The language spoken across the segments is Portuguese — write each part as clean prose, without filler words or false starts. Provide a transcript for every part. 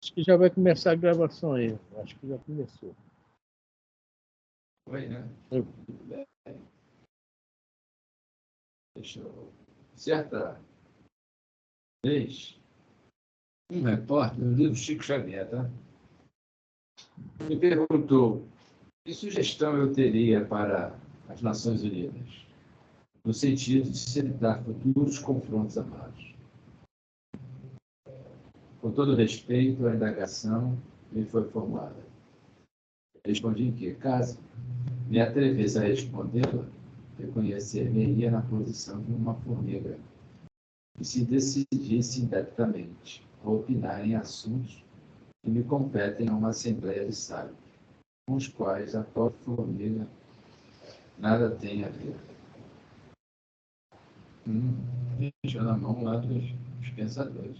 Acho que já vai começar a gravação aí. Acho que já começou. Oi, né? Deixa eu... Certa vez, um repórter do livro Chico Xavier, tá? Me perguntou que sugestão eu teria para as Nações Unidas, no sentido de se evitar futuros confrontos armados. Com todo respeito à indagação me foi formulada. Respondi que, caso me atrevesse a respondê-la, reconhecer-me-ia na posição de uma formiga e se decidisse indebitamente a opinar em assuntos que me competem a uma assembleia de sábios, com os quais a pobre formiga nada tem a ver. Deixou na mão lá dos pensadores.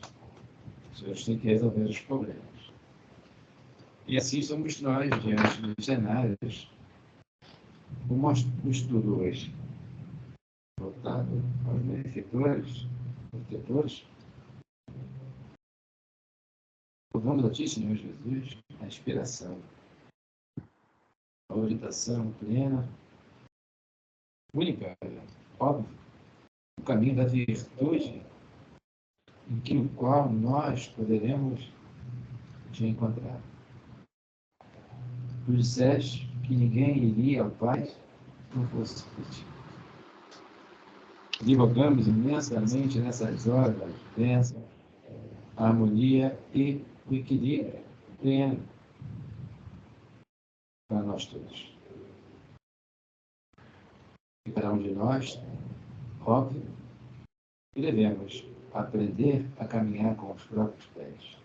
Os senhores têm que resolver os problemas. E assim somos nós, diante dos cenários. Como o estudo hoje, voltado aos benefeitores, protetores, louvamos a Ti, Senhor Jesus, a inspiração, a orientação plena, única, óbvio, o caminho da virtude, no qual nós poderemos te encontrar. Tu disseste que ninguém iria ao Pai se não fosse por Ti. Divulgamos imensamente nessas horas da bênção, a harmonia e o equilíbrio pleno para nós todos. E cada um de nós, óbvio, que devemos aprender a caminhar com os próprios pés.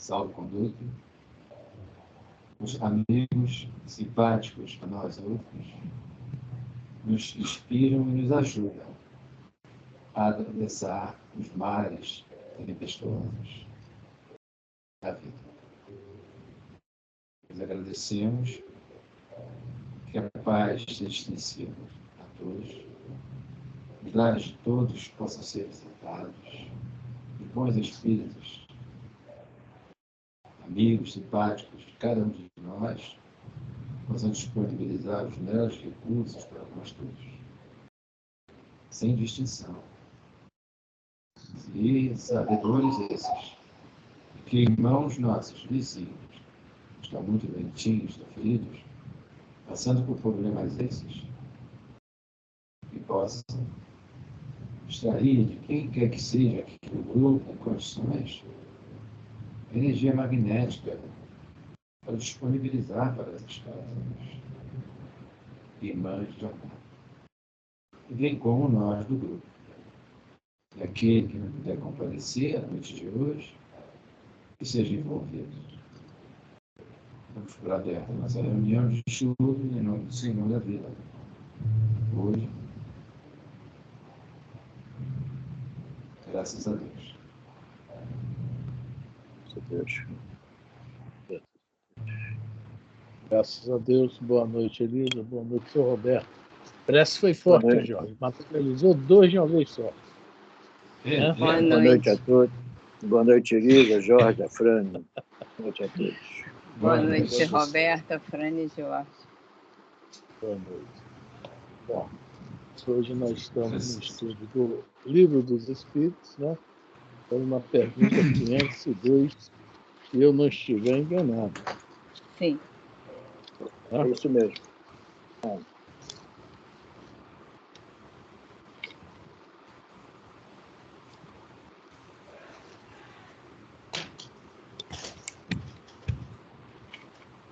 Salvo-conduto, os amigos simpáticos a nós outros nos inspiram e nos ajudam a atravessar os mares tempestuosos da vida. Nós agradecemos que a paz seja extensiva a todos, os lares de todos possam ser visitados, os bons espíritos, amigos simpáticos de cada um de nós, possam disponibilizar os melhores recursos para nós todos, sem distinção. E sabedores esses, que irmãos nossos, vizinhos, estão muito doentinhos, sofridos, passando por problemas esses, que possam extrair de quem quer que seja aqui do grupo, em condições, energia magnética para disponibilizar para essas causas, irmãs de amor. E bem como nós do grupo. E aquele que não puder comparecer à noite de hoje, que seja envolvido. Vamos por aberta nossa reunião de estudo em nome do Senhor da vida. Hoje, graças a Deus. Graças a Deus. Boa noite, Elisa. Boa noite, senhor Roberto. Parece que foi forte, Jorge. Materializou dois de uma vez só. Boa noite a todos. Boa noite, Elisa, Jorge, a Frane. Boa noite a todos. Boa noite, Roberta, Frane e Jorge. Boa noite. Bom, hoje nós estamos no estudo do Livro dos Espíritos, né? Então, uma pergunta 502, se eu não estiver enganado. Sim. É isso mesmo.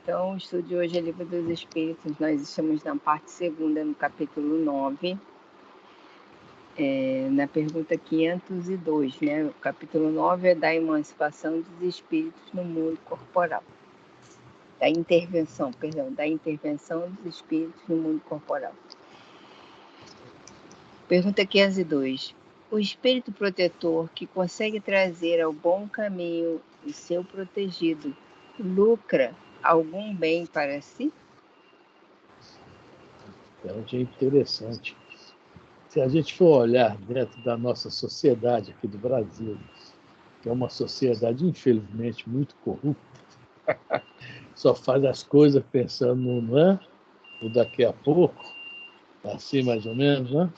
Então, o estudo de hoje é Livro dos Espíritos. Nós estamos na parte 2ª, no capítulo 9, na pergunta 502, né? O capítulo 9 é da emancipação dos espíritos no mundo corporal. Da intervenção dos espíritos no mundo corporal. Pergunta 502. O espírito protetor que consegue trazer ao bom caminho o seu protegido lucra algum bem para si? É interessante. Se a gente for olhar dentro da nossa sociedade aqui do Brasil, que é uma sociedade, infelizmente, muito corrupta, só faz as coisas pensando no daqui a pouco, assim mais ou menos, né?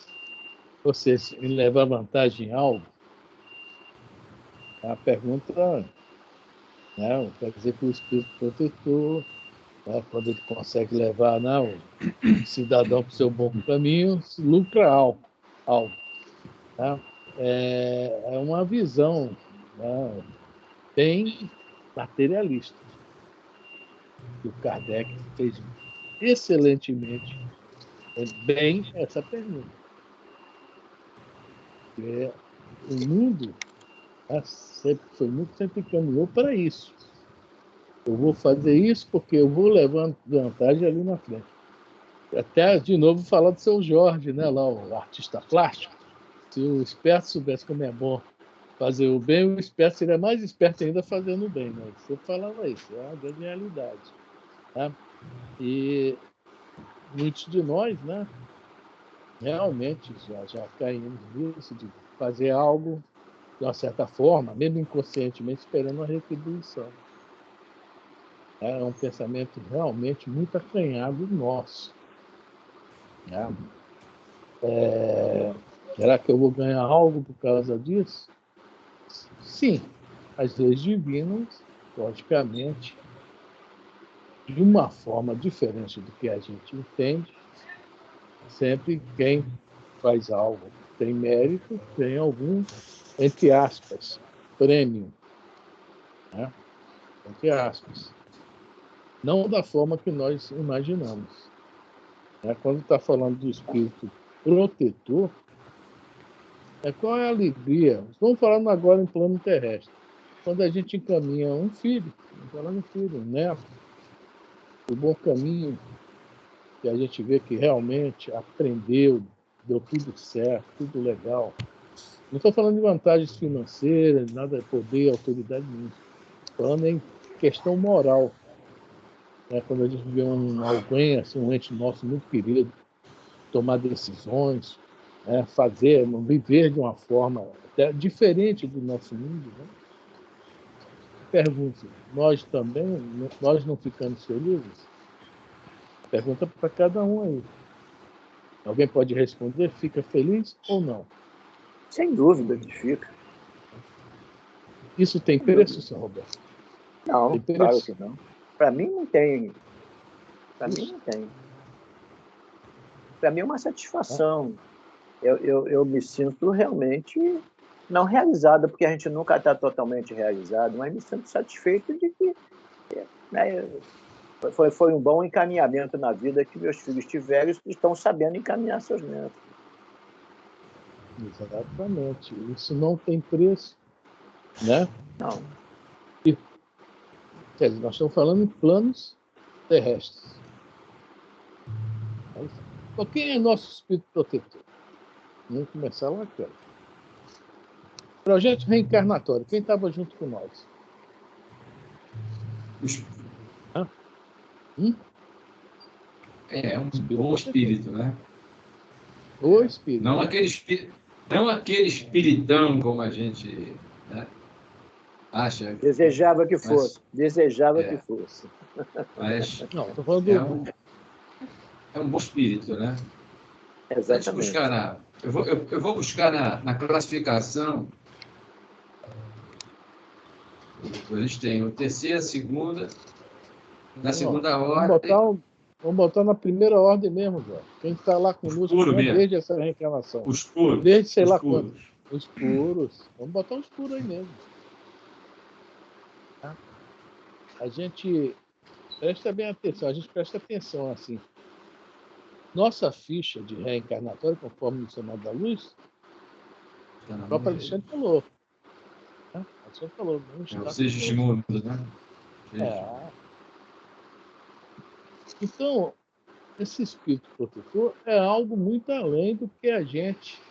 Ou seja, em levar vantagem em algo. A pergunta, né, quer dizer que o espírito protetor, né, quando ele consegue levar, né, o cidadão para o seu bom caminho, se lucra algo. Né? É uma visão, né, bem materialista. E o Kardec fez excelentemente bem essa pergunta. Porque o mundo, né, sempre caminhou para isso. Eu vou fazer isso porque eu vou levar vantagem ali na frente. Até, de novo, falar do seu Jorge, né, lá, o artista plástico. Se o esperto soubesse como é bom fazer o bem, o esperto seria mais esperto ainda fazendo o bem. Né? Você falava isso, é uma grande realidade. Tá? E muitos de nós, né, realmente já caímos nisso, de fazer algo de uma certa forma, mesmo inconscientemente, esperando uma retribuição. É um pensamento realmente muito acanhado nosso. Né? Será que eu vou ganhar algo por causa disso? Sim, as leis divinas, logicamente, de uma forma diferente do que a gente entende, sempre quem faz algo tem mérito, tem algum, entre aspas, prêmio. Né? Entre aspas. Não da forma que nós imaginamos. Quando está falando do espírito protetor, qual é a alegria? Vamos falando agora em plano terrestre. Quando a gente encaminha um filho, vamos falar um filho, um neto, o bom caminho, que a gente vê que realmente aprendeu, deu tudo certo, tudo legal. Não estou falando de vantagens financeiras, nada de poder, autoridade nenhuma. Estou falando em questão moral. Quando a gente vê alguém, assim, um ente nosso muito querido, tomar decisões, viver de uma forma até diferente do nosso mundo. Né? Pergunta, nós não ficamos felizes? Pergunta para cada um aí. Alguém pode responder, fica feliz ou não? Sem dúvida que fica. Isso tem preço, Sr. Roberto? Não, claro que não. Para mim não tem. Para mim não tem. Para mim é uma satisfação. Eu me sinto realmente não realizada, porque a gente nunca está totalmente realizado, mas me sinto satisfeito de que, né, foi um bom encaminhamento na vida que meus filhos tiveram e estão sabendo encaminhar seus netos. Exatamente. Isso não tem preço, né? Não. Quer dizer, nós estamos falando em planos terrestres. Então, quem é nosso espírito protetor? Vamos começar lá, cara. Projeto reencarnatório. Quem estava junto com nós? É um bom espírito, né? O espírito. Não aquele espiritão como a gente, né, acha. Desejava que fosse. Que fosse. Mas não, estou falando é um bom espírito, né? Exatamente. Eu vou buscar na classificação. A gente tem o terceira, a segunda. Na segunda ordem. Vamos botar na primeira ordem mesmo, Jorge. Quem está lá conosco desde essa reencarnação. Os puros. Desde sei lá quando. Os puros. Vamos botar os puros aí mesmo. Tá? A gente presta bem atenção, assim. Nossa ficha de reencarnatório, conforme o Senado da Luz, o próprio Alexandre falou. Alexandre falou. Os seis mundos, né? Então, esse espírito protetor é algo muito além do que a gente.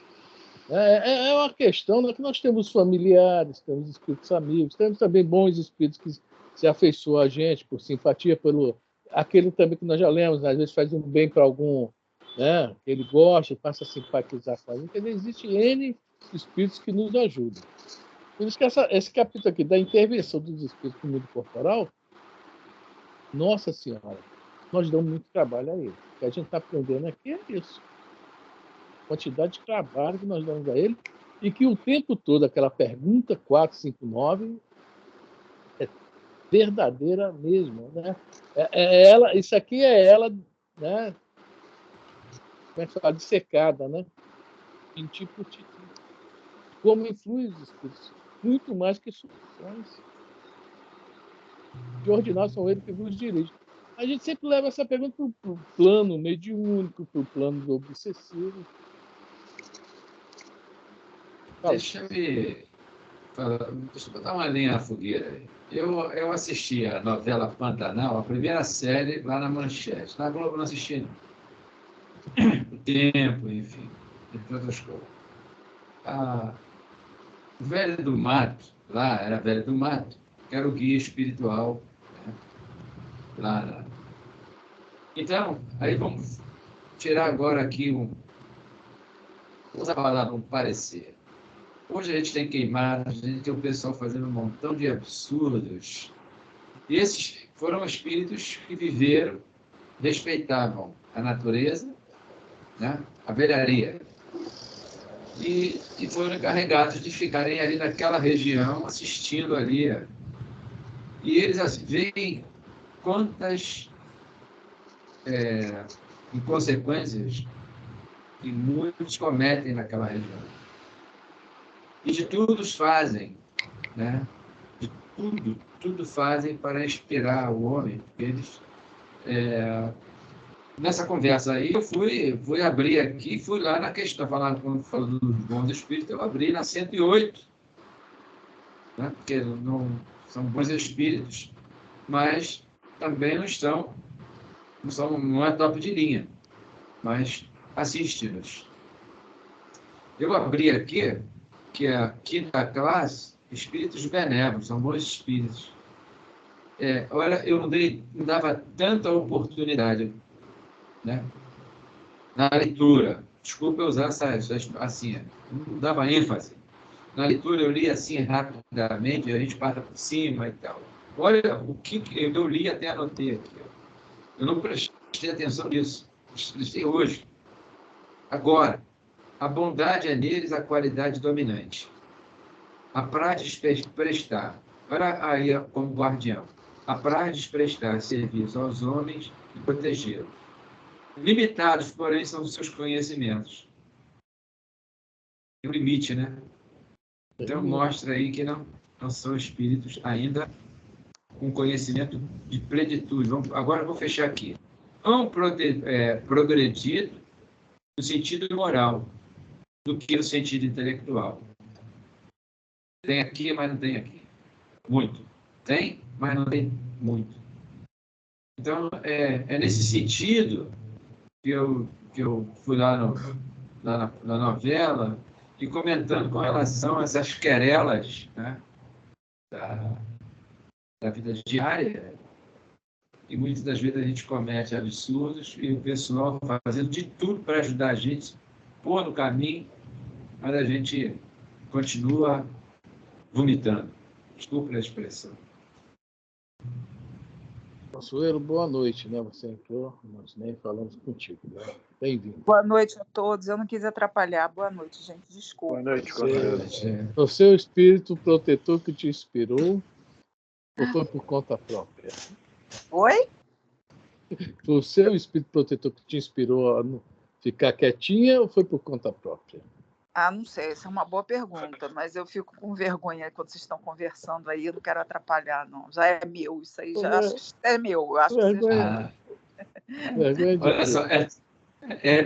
É uma questão, né, que nós temos familiares, temos espíritos amigos, temos também bons espíritos que se afeiçoam a gente por simpatia, pelo aquele também que nós já lemos, às vezes faz um bem para algum, né, que ele gosta, passa a simpatizar com a gente. Quer dizer, existe N espíritos que nos ajudam. Por isso que esse capítulo aqui, da intervenção dos espíritos no mundo corporal, nossa Senhora, nós damos muito trabalho a ele. O que a gente está aprendendo aqui é isso. A quantidade de trabalho que nós damos a ele, e que o tempo todo, aquela pergunta 459 é verdadeira mesmo. Né? Ela, isso aqui é ela, né? Como é que fala? Dissecada, né? Tintim por tintim. Como influi os espíritos? Muito mais que soluções. De ordinário são eles que nos dirigem. A gente sempre leva essa pergunta para o plano mediúnico, para o plano do obsessivo. Deixa eu botar uma linha na fogueira. Eu assisti a novela Pantanal, a primeira série, lá na Manchete. Na Globo não assisti, não. O Tempo, enfim, entre outras coisas. O Velho do Mato, lá era Velho do Mato, que era o guia espiritual, né? Lá. Então, aí vamos tirar agora aqui vamos falar um parecer. Hoje a gente tem queimadas, a gente tem o pessoal fazendo um montão de absurdos. E esses foram espíritos que viveram, respeitavam a natureza, né? A velharia. E foram encarregados de ficarem ali naquela região, assistindo ali. E eles veem quantas inconsequências que muitos cometem naquela região. E de tudo fazem, né? De tudo fazem para inspirar o homem. Eles, nessa conversa aí, eu fui abrir aqui, fui lá na questão, quando falando dos bons espíritos, eu abri na 108, né? Porque não são bons espíritos, mas também não é top de linha, mas assiste-nos. Eu abri aqui, que é a quinta classe, espíritos benévolos, são bons espíritos. Olha, eu não dava tanta oportunidade, né? Na leitura. Desculpa eu usar essa assim, não dava ênfase. Na leitura eu li assim rapidamente, a gente passa por cima e tal. Olha o que eu li, até anotei aqui. Eu não prestei atenção nisso. Prestei hoje. Agora, a bondade é neles a qualidade dominante. A prática de prestar, olha aí como guardião, a prática de prestar serviço aos homens e protegê-los. Limitados, porém, são os seus conhecimentos. Tem um limite, né? Então, mostra aí que não são espíritos ainda com conhecimento de plenitude. Agora, eu vou fechar aqui. Progredir no sentido moral do que no sentido intelectual. Tem aqui, mas não tem aqui. Muito. Tem, mas não tem muito. Então, é nesse sentido que eu fui lá na novela e comentando com relação a essas querelas, né, da vida diária. E muitas das vezes a gente comete absurdos e o pessoal fazendo de tudo para ajudar a gente, pôr no caminho, mas a gente continua vomitando. Desculpe a expressão. Consuelo, boa noite, né? Você entrou, nós nem falamos contigo, né? Bem-vindo. Boa noite a todos. Eu não quis atrapalhar. Boa noite, gente. Desculpa. Boa noite, Consuelo. O seu espírito protetor que te inspirou ou foi por conta própria? Oi? O seu espírito protetor que te inspirou a ficar quietinha ou foi por conta própria? Não sei. Essa é uma boa pergunta, mas eu fico com vergonha quando vocês estão conversando aí. Eu não quero atrapalhar, não. Já é meu. Isso aí já acho que é meu. Eu acho que vergonha. Olha só,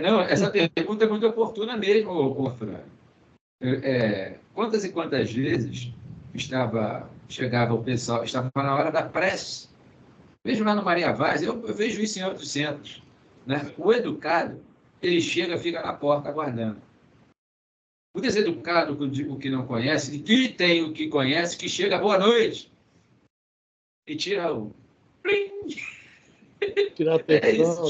não, essa pergunta é muito oportuna mesmo, Fran. Quantas e quantas vezes chegava o pessoal, estava na hora da prece. Vejo lá no Maria Vaz, eu vejo isso em outros centros, né? O educado, ele chega, fica na porta aguardando. O deseducado, o que não conhece, e que tem o que conhece, que chega, boa noite, e tira o... Tirar atenção.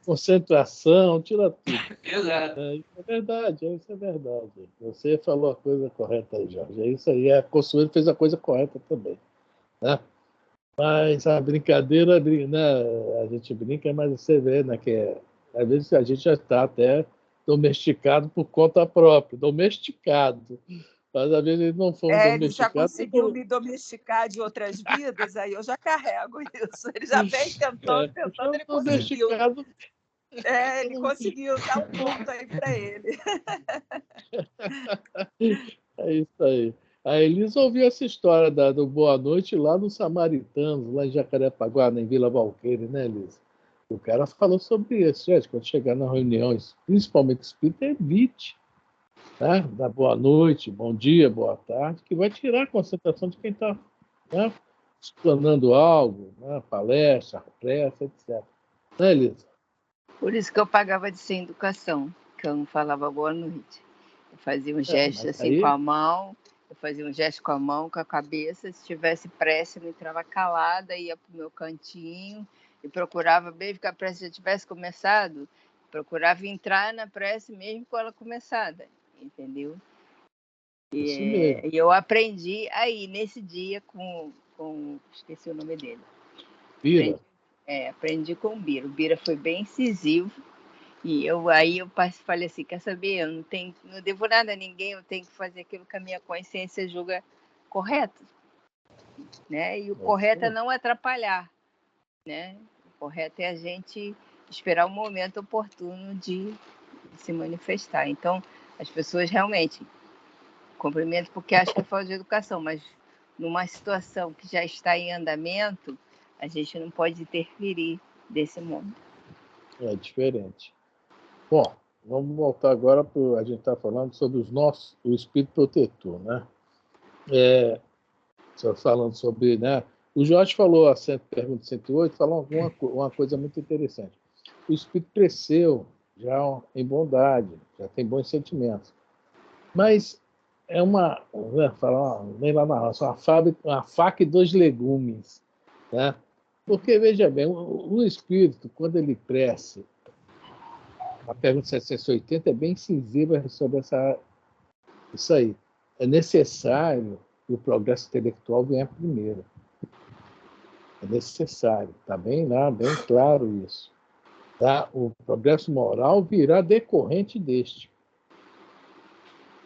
concentração, tira tudo. Exato. Isso é verdade, isso é verdade. Você falou a coisa correta aí, Jorge. É isso aí, a Consuelo fez a coisa correta também. Né? Mas a brincadeira, né, a gente brinca, mas você vê, né, às vezes a gente já está até domesticado por conta própria, domesticado. Mas às vezes não fomos Ele já domesticados. conseguiu me domesticar de outras vidas, aí eu já carrego isso. Ele já vem tentando, ele conseguiu. Domesticado. Ele conseguiu, dá um ponto aí para ele. É isso aí. A Elisa ouviu essa história do Boa Noite lá no Samaritanos, lá em Jacarepaguá, em Vila Valqueire, né, Elisa? O cara falou sobre isso, gente, quando chegar nas reuniões, principalmente espírita, evite, né? Dar boa noite, bom dia, boa tarde, que vai tirar a concentração de quem está, né, explanando algo, né, palestra, pressa, etc. Né, Elisa? Por isso que eu pagava de sem educação, que eu não falava boa noite. Eu fazia um gesto Mas assim com a mão, eu fazia um gesto com a mão, com a cabeça. Se tivesse pressa, eu entrava calada, ia para o meu cantinho e procurava, mesmo que a prece já tivesse começado, procurava entrar na prece mesmo com ela começada, entendeu? Isso mesmo. E eu aprendi aí, nesse dia, esqueci o nome dele. Bira. Aprendi com o Bira. O Bira foi bem incisivo. E aí eu falei assim, quer saber, eu não devo nada a ninguém, eu tenho que fazer aquilo que a minha consciência julga correto. Né? E o correto é não atrapalhar. Né? O correto é a gente esperar o momento oportuno de se manifestar. Então, as pessoas realmente cumprimento porque acho que é falta de educação, mas numa situação que já está em andamento, a gente não pode interferir desse modo. É diferente. Bom, vamos voltar agora para a gente está falando sobre o espírito protetor, né? Falando sobre, né? O Jorge falou a pergunta 108, falou uma coisa muito interessante. O espírito cresceu já em bondade, já tem bons sentimentos, mas é nem lá na roça, uma faca e dois legumes, né? Porque veja bem, o espírito quando ele cresce, a pergunta 780 é bem incisiva sobre isso aí. É necessário que o progresso intelectual venha primeiro. É necessário, está bem claro isso. Tá? O progresso moral virá decorrente deste.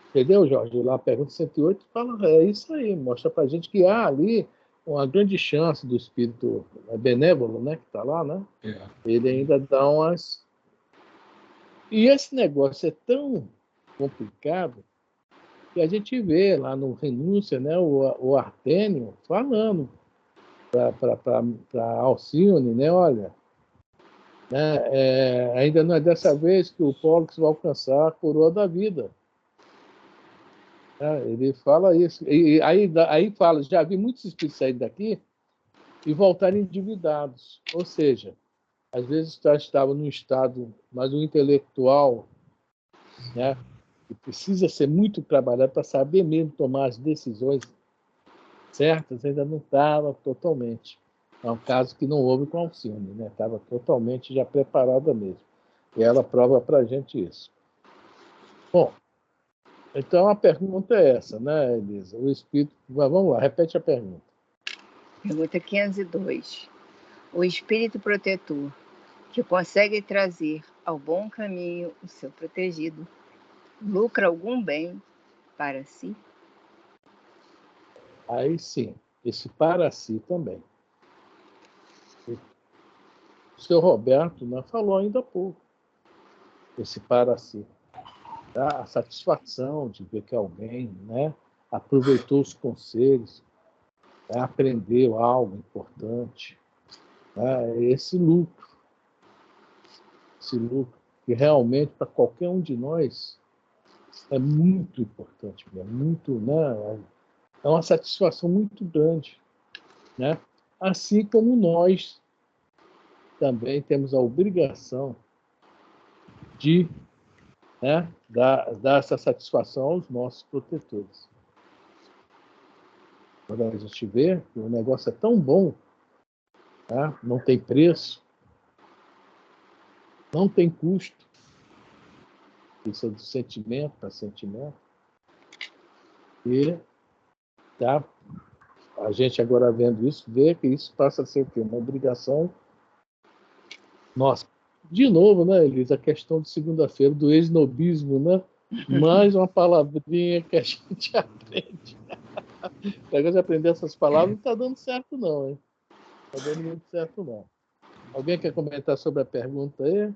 Entendeu, Jorge? Lá a pergunta 108 fala, é isso aí, mostra para a gente que há ali uma grande chance do espírito benévolo, né, que está lá, né? Ele ainda dá umas... E esse negócio é tão complicado que a gente vê lá no Renúncia, né, o Artênio falando para Alcione, né, olha, né, ainda não é dessa vez que o Pólux vai alcançar a coroa da vida. Ele fala isso. E aí fala, já vi muitos espíritos saírem daqui e voltarem endividados. Ou seja, às vezes já estavam num estado, mas o intelectual, né, que precisa ser muito trabalhado para saber mesmo tomar as decisões certas, ainda não estava totalmente. É um caso que não houve com a Alcione, né? Estava totalmente já preparada mesmo. E ela prova para a gente isso. Bom, então a pergunta é essa, né, Elisa? O espírito. Vamos lá, repete a pergunta. Pergunta 502. O espírito protetor que consegue trazer ao bom caminho o seu protegido lucra algum bem para si? Aí sim, esse para si também. O seu Roberto, né, falou ainda há pouco. Esse para si. Tá? A satisfação de ver que alguém, né, aproveitou os conselhos, né, aprendeu algo importante. Né, esse lucro, que realmente para qualquer um de nós é muito importante, é muito, né, é uma satisfação muito grande, né? Assim como nós também temos a obrigação de, né, dar essa satisfação aos nossos protetores. Quando a gente vê que o negócio é tão bom, tá? Não tem preço, não tem custo. Isso é do sentimento para sentimento. E tá, a gente agora vendo isso, vê que isso passa a ser o quê? Uma obrigação nossa. De novo, né, Elisa, a questão de segunda-feira, do esnobismo, né? Mais uma palavrinha que a gente aprende. O negócio de aprender essas palavras não está dando certo, não, hein? Não está dando muito certo, não. Alguém quer comentar sobre a pergunta aí?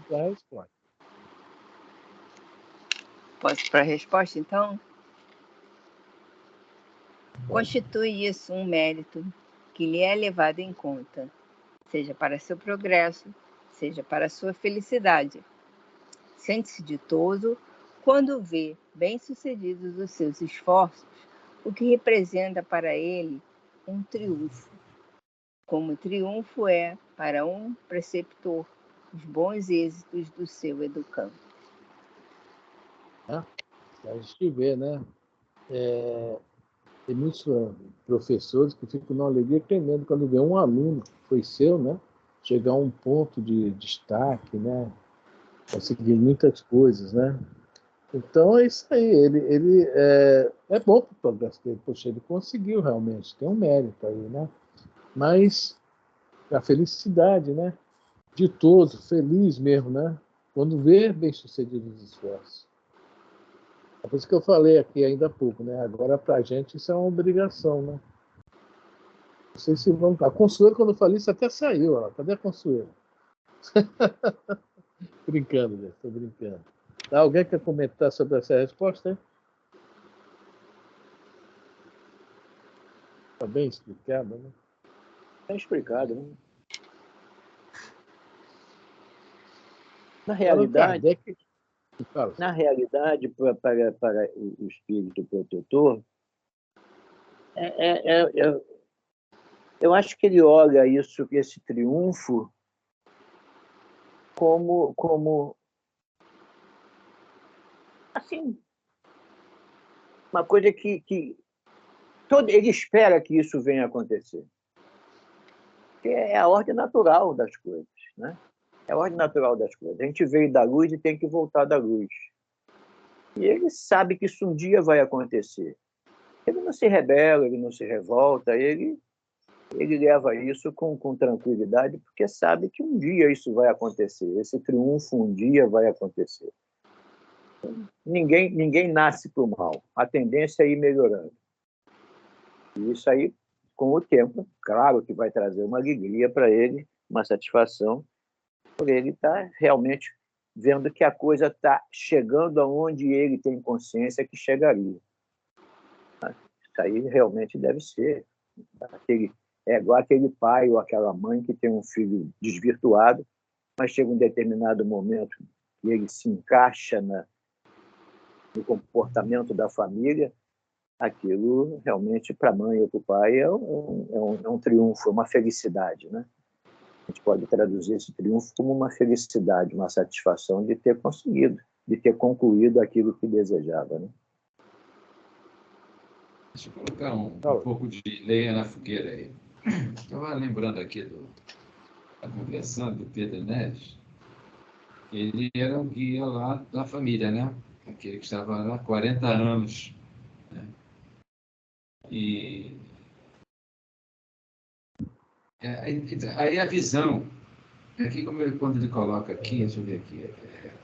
Responde. Posso ir para a resposta, então? Constitui isso um mérito que lhe é levado em conta, seja para seu progresso, seja para sua felicidade. Sente-se ditoso quando vê bem-sucedidos os seus esforços, o que representa para ele um triunfo. Como triunfo é, para um preceptor, os bons êxitos do seu educando. A gente vê, né? Tem muitos professores que ficam numa alegria tremenda quando vê um aluno que foi seu, né? Chegar a um ponto de destaque, né? Conseguir muitas coisas, né? Então é isso aí. Ele é bom para o progresso dele. Poxa, ele conseguiu realmente, tem um mérito aí, né? Mas a felicidade, né? Ditoso, feliz mesmo, né? Quando vê bem-sucedidos os esforços. É por isso que eu falei aqui ainda há pouco, né? Agora, para a gente, isso é uma obrigação, né? Não sei se vamos... A Consuelo, quando eu falei isso, até saiu. Ó. Cadê a Consuelo? Brincando, gente. Estou brincando. Tá, alguém quer comentar sobre essa resposta? Está bem explicado, né? Bem explicado, né? Na realidade, para o espírito protetor, eu acho que ele olha isso, esse triunfo, como assim, uma coisa que ele espera que isso venha a acontecer. Que é a ordem natural das coisas, né? É a ordem natural das coisas. A gente veio da luz e tem que voltar da luz. E ele sabe que isso um dia vai acontecer. Ele não se rebela, ele não se revolta, ele leva isso com tranquilidade, porque sabe que um dia isso vai acontecer. Esse triunfo um dia vai acontecer. Ninguém nasce para o mal. A tendência é ir melhorando. E isso aí, com o tempo, claro que vai trazer uma alegria para ele, uma satisfação, por ele estar realmente vendo que a coisa está chegando aonde ele tem consciência que chegaria. Isso aí realmente deve ser. É igual aquele pai ou aquela mãe que tem um filho desvirtuado, mas chega um determinado momento e ele se encaixa no comportamento da família, aquilo realmente para a mãe ou para o pai é um triunfo, é uma felicidade, né? A gente pode traduzir esse triunfo como uma felicidade, uma satisfação de ter conseguido, de ter concluído aquilo que desejava, né? Deixa eu colocar um pouco de lenha na fogueira aí. Estava lembrando aqui da conversão do Pedro Neves. Ele era um guia lá da família, né? Aquele que estava lá há 40 anos. Né? E aí a visão, aqui quando ele coloca aqui, deixa eu ver aqui,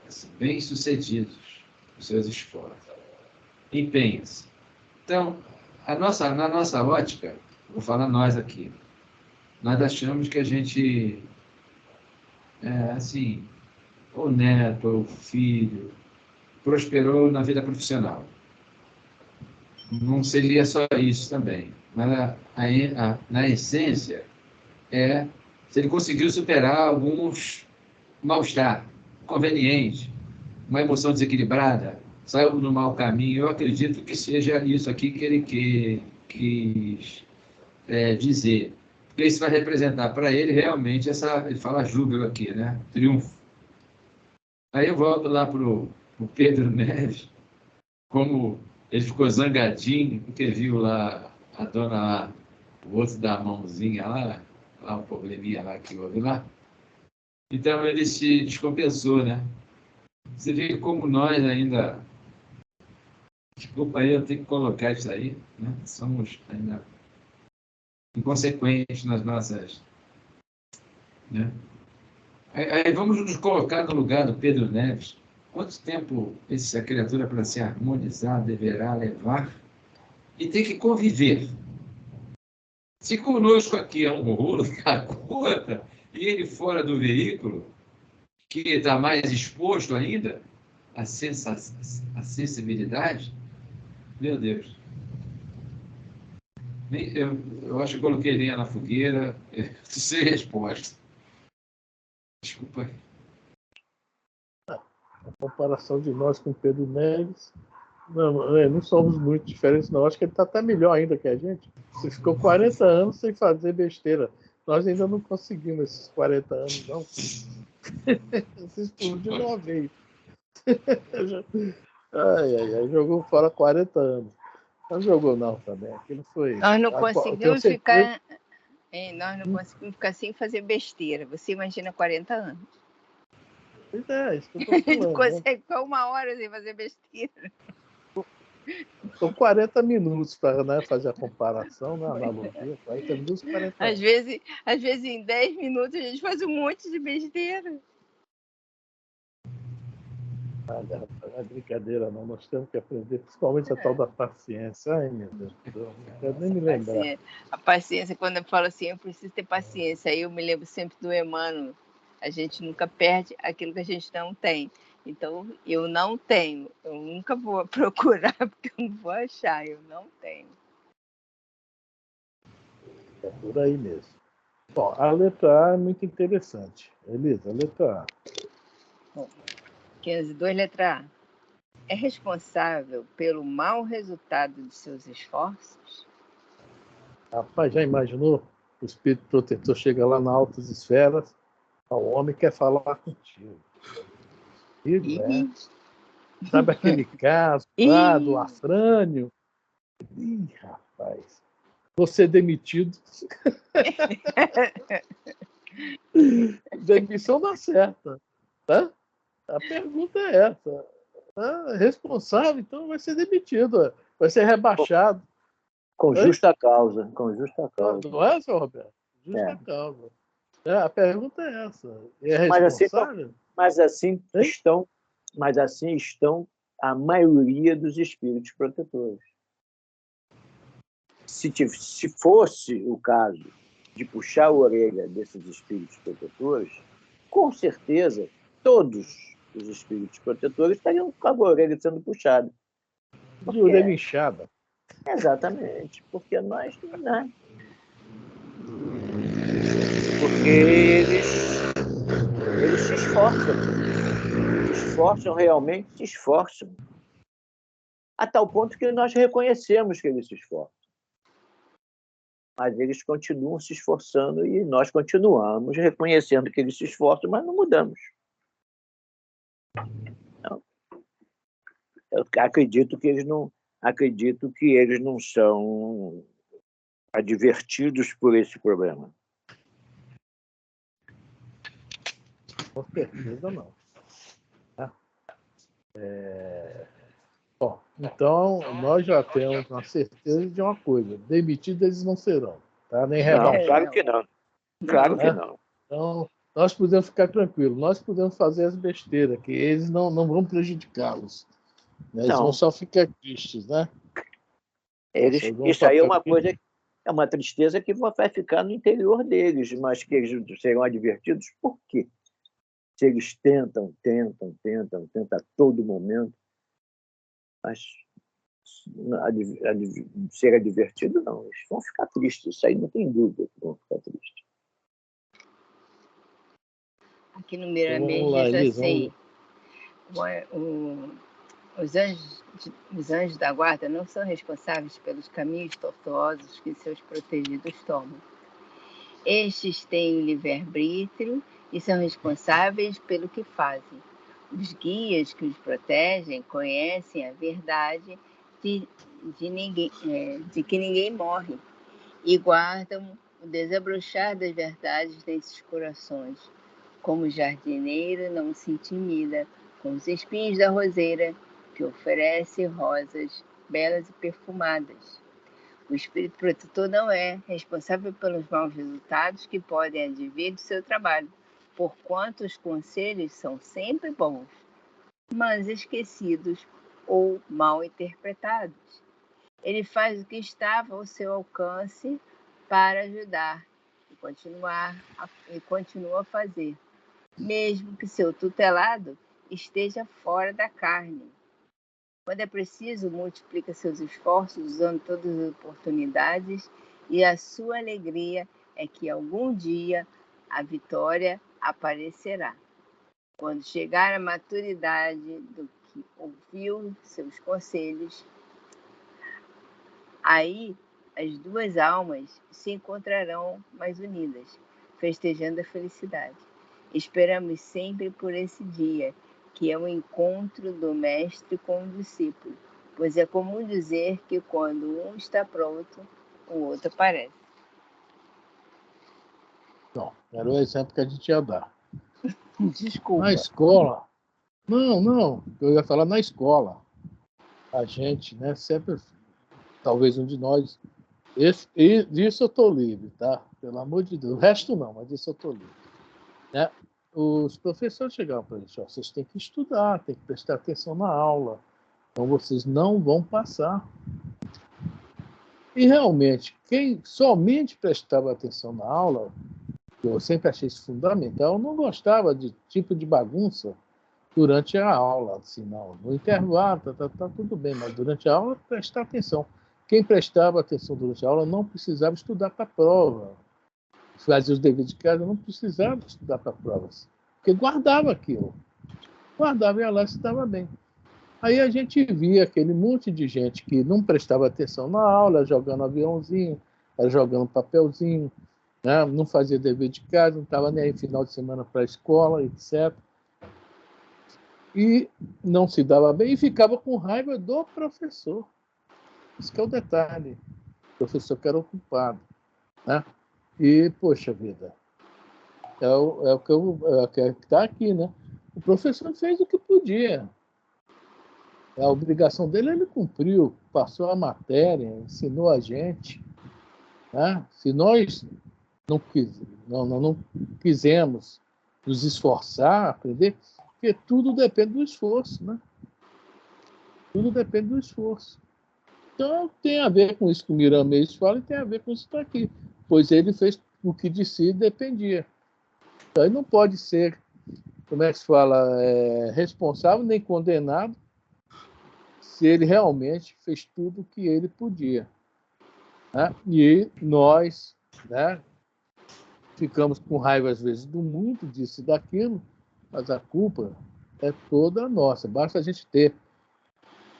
assim, bem-sucedidos os seus esforços, empenhos. Então, na nossa ótica, vou falar nós aqui, nós achamos que a gente, assim, o neto, ou o filho, prosperou na vida profissional. Não seria só isso também, mas na essência se ele conseguiu superar alguns mal-estar, inconveniente, uma emoção desequilibrada, saiu no mau caminho. Eu acredito que seja isso aqui que ele quis dizer. Porque isso vai representar para ele realmente ele fala júbilo aqui, né? Triunfo. Aí eu volto lá para o Pedro Neves, como ele ficou zangadinho, porque viu lá a dona lá, o outro da mãozinha lá um probleminha lá que houve lá. Então, ele se descompensou, né? Você vê como nós ainda... Desculpa aí, eu tenho que colocar isso aí, né? Somos ainda inconsequentes nas nossas... Né? Aí vamos nos colocar no lugar do Pedro Neves. Quanto tempo essa criatura, para se harmonizar, deverá levar? E tem que conviver. Se conosco aqui é um rolo da conta, e ele fora do veículo, que está mais exposto ainda à sensibilidade, meu Deus. Eu acho que coloquei lenha na fogueira, sem resposta. Desculpa aí. A comparação de nós com Pedro Neves, não somos muito diferentes, não. Acho que ele está até melhor ainda que a gente. Você ficou 40 anos sem fazer besteira. Nós ainda não conseguimos esses 40 anos, não. Você explodiu de uma vez. Ai, jogou fora 40 anos. Não jogou, não, também. Aquilo foi. Nós não conseguimos ficar. Nós não conseguimos ficar sem fazer besteira. Você imagina 40 anos. Pois é, isso que eu tô A gente falando. consegue ficar 1 hora sem fazer besteira. São 40 minutos para, né, fazer a comparação, né, analogia. 40 minutos, 40 Às vezes, em 10 minutos, a gente faz um monte de besteira. Não é brincadeira, não. Nós temos que aprender, principalmente a tal da paciência. Ai, meu Deus do céu, não quero nem me lembrar. A paciência, quando eu falo assim, eu preciso ter paciência. Aí eu me lembro sempre do Emmanuel. A gente nunca perde aquilo que a gente não tem. Então, eu não tenho. Eu nunca vou procurar, porque eu não vou achar. Eu não tenho. É por aí mesmo. Bom, a letra A é muito interessante. Elisa, a letra A. Bom, 502, letra A. É responsável pelo mau resultado de seus esforços? Rapaz, já imaginou? O espírito protetor chega lá nas altas esferas, o homem quer falar contigo. Sabe aquele caso lá do Afrânio? Ih, rapaz, você é demitido. Demissão dá certa, tá? A pergunta é essa. Responsável, então vai ser demitido, vai ser rebaixado. Com justa causa. Com justa causa. Não é, senhor Roberto? Justa causa. A pergunta é essa. É responsável? Mas assim estão a maioria dos espíritos protetores. Se fosse o caso de puxar a orelha desses espíritos protetores, com certeza todos os espíritos protetores estariam com a orelha sendo puxada. De orelha inchada. Exatamente, porque nós, né? Porque eles se esforçam, realmente se esforçam, a tal ponto que nós reconhecemos que eles se esforçam. Mas eles continuam se esforçando e nós continuamos reconhecendo que eles se esforçam, mas não mudamos. Então, eu acredito que eles não são advertidos por esse problema. Com certeza não. Bom, então nós já temos uma certeza de uma coisa: demitidos eles não serão, tá? Nem rebaixados. Claro que não. Claro que não. Então, nós podemos ficar tranquilos, nós podemos fazer as besteiras, que eles não vão prejudicá-los. Né? Eles vão só ficar tristes, né? Isso aí é uma coisa, é uma tristeza que vai ficar no interior deles, mas que eles serão advertidos por quê? Se eles tentam a todo momento, mas ser advertido, não. Eles vão ficar tristes, isso aí não tem dúvida que vão ficar tristes. Aqui no Miramês diz assim, os anjos da guarda não são responsáveis pelos caminhos tortuosos que seus protegidos tomam. Estes têm livre-arbítrio e são responsáveis pelo que fazem. Os guias que os protegem conhecem a verdade de que ninguém morre e guardam o desabrochar das verdades nesses corações, Como o jardineiro não se intimida com os espinhos da roseira, que oferece rosas belas e perfumadas. O espírito protetor não é responsável pelos maus resultados que podem advir do seu trabalho, porquanto os conselhos são sempre bons, mas esquecidos ou mal interpretados. Ele faz o que estava ao seu alcance para ajudar e continua a fazer, mesmo que seu tutelado esteja fora da carne. Quando é preciso, multiplica seus esforços usando todas as oportunidades, e a sua alegria é que algum dia a vitória aparecerá. Quando chegar à maturidade do que ouviu seus conselhos, aí as duas almas se encontrarão mais unidas, festejando a felicidade. Esperamos sempre por esse dia, que é o encontro do mestre com o discípulo, pois é comum dizer que quando um está pronto, o outro aparece. Não, era o exemplo que a gente ia dar. Desculpa. Na escola. Não, eu ia falar na escola. A gente, né, sempre, talvez um de nós, disso eu estou livre, tá? Pelo amor de Deus. O resto não, mas disso eu estou livre. Né? Os professores chegavam para a gente, vocês têm que estudar, têm que prestar atenção na aula, então vocês não vão passar. E realmente, quem somente prestava atenção na aula, eu sempre achei isso fundamental, não gostava de tipo de bagunça durante a aula, assim, não. No intervalo, tá tudo bem, mas durante a aula, prestar atenção. Quem prestava atenção durante a aula não precisava estudar para a prova. Fazia os deveres de casa, não precisava estudar para provas, porque guardava aquilo. Guardava e ia lá e estava bem. Aí a gente via aquele monte de gente que não prestava atenção na aula, jogando aviãozinho, jogando papelzinho, né? Não fazia dever de casa, não estava nem aí final de semana para a escola, etc. E não se dava bem e ficava com raiva do professor. Isso que é o detalhe. O professor que era ocupado. Né? E, poxa vida, é o que está aqui, né? O professor fez o que podia. A obrigação dele ele cumpriu, passou a matéria, ensinou a gente. Né? Se nós não quisemos nos esforçar, aprender, porque tudo depende do esforço, né? Tudo depende do esforço. Então, tem a ver com isso que o Miramês fala e tem a ver com isso que está aqui. Pois ele fez o que de si dependia. Então, ele não pode ser, como é que se fala, responsável nem condenado se ele realmente fez tudo o que ele podia. Né? E nós, né, ficamos com raiva, às vezes, do mundo, disso e daquilo, mas a culpa é toda nossa. Basta a gente ter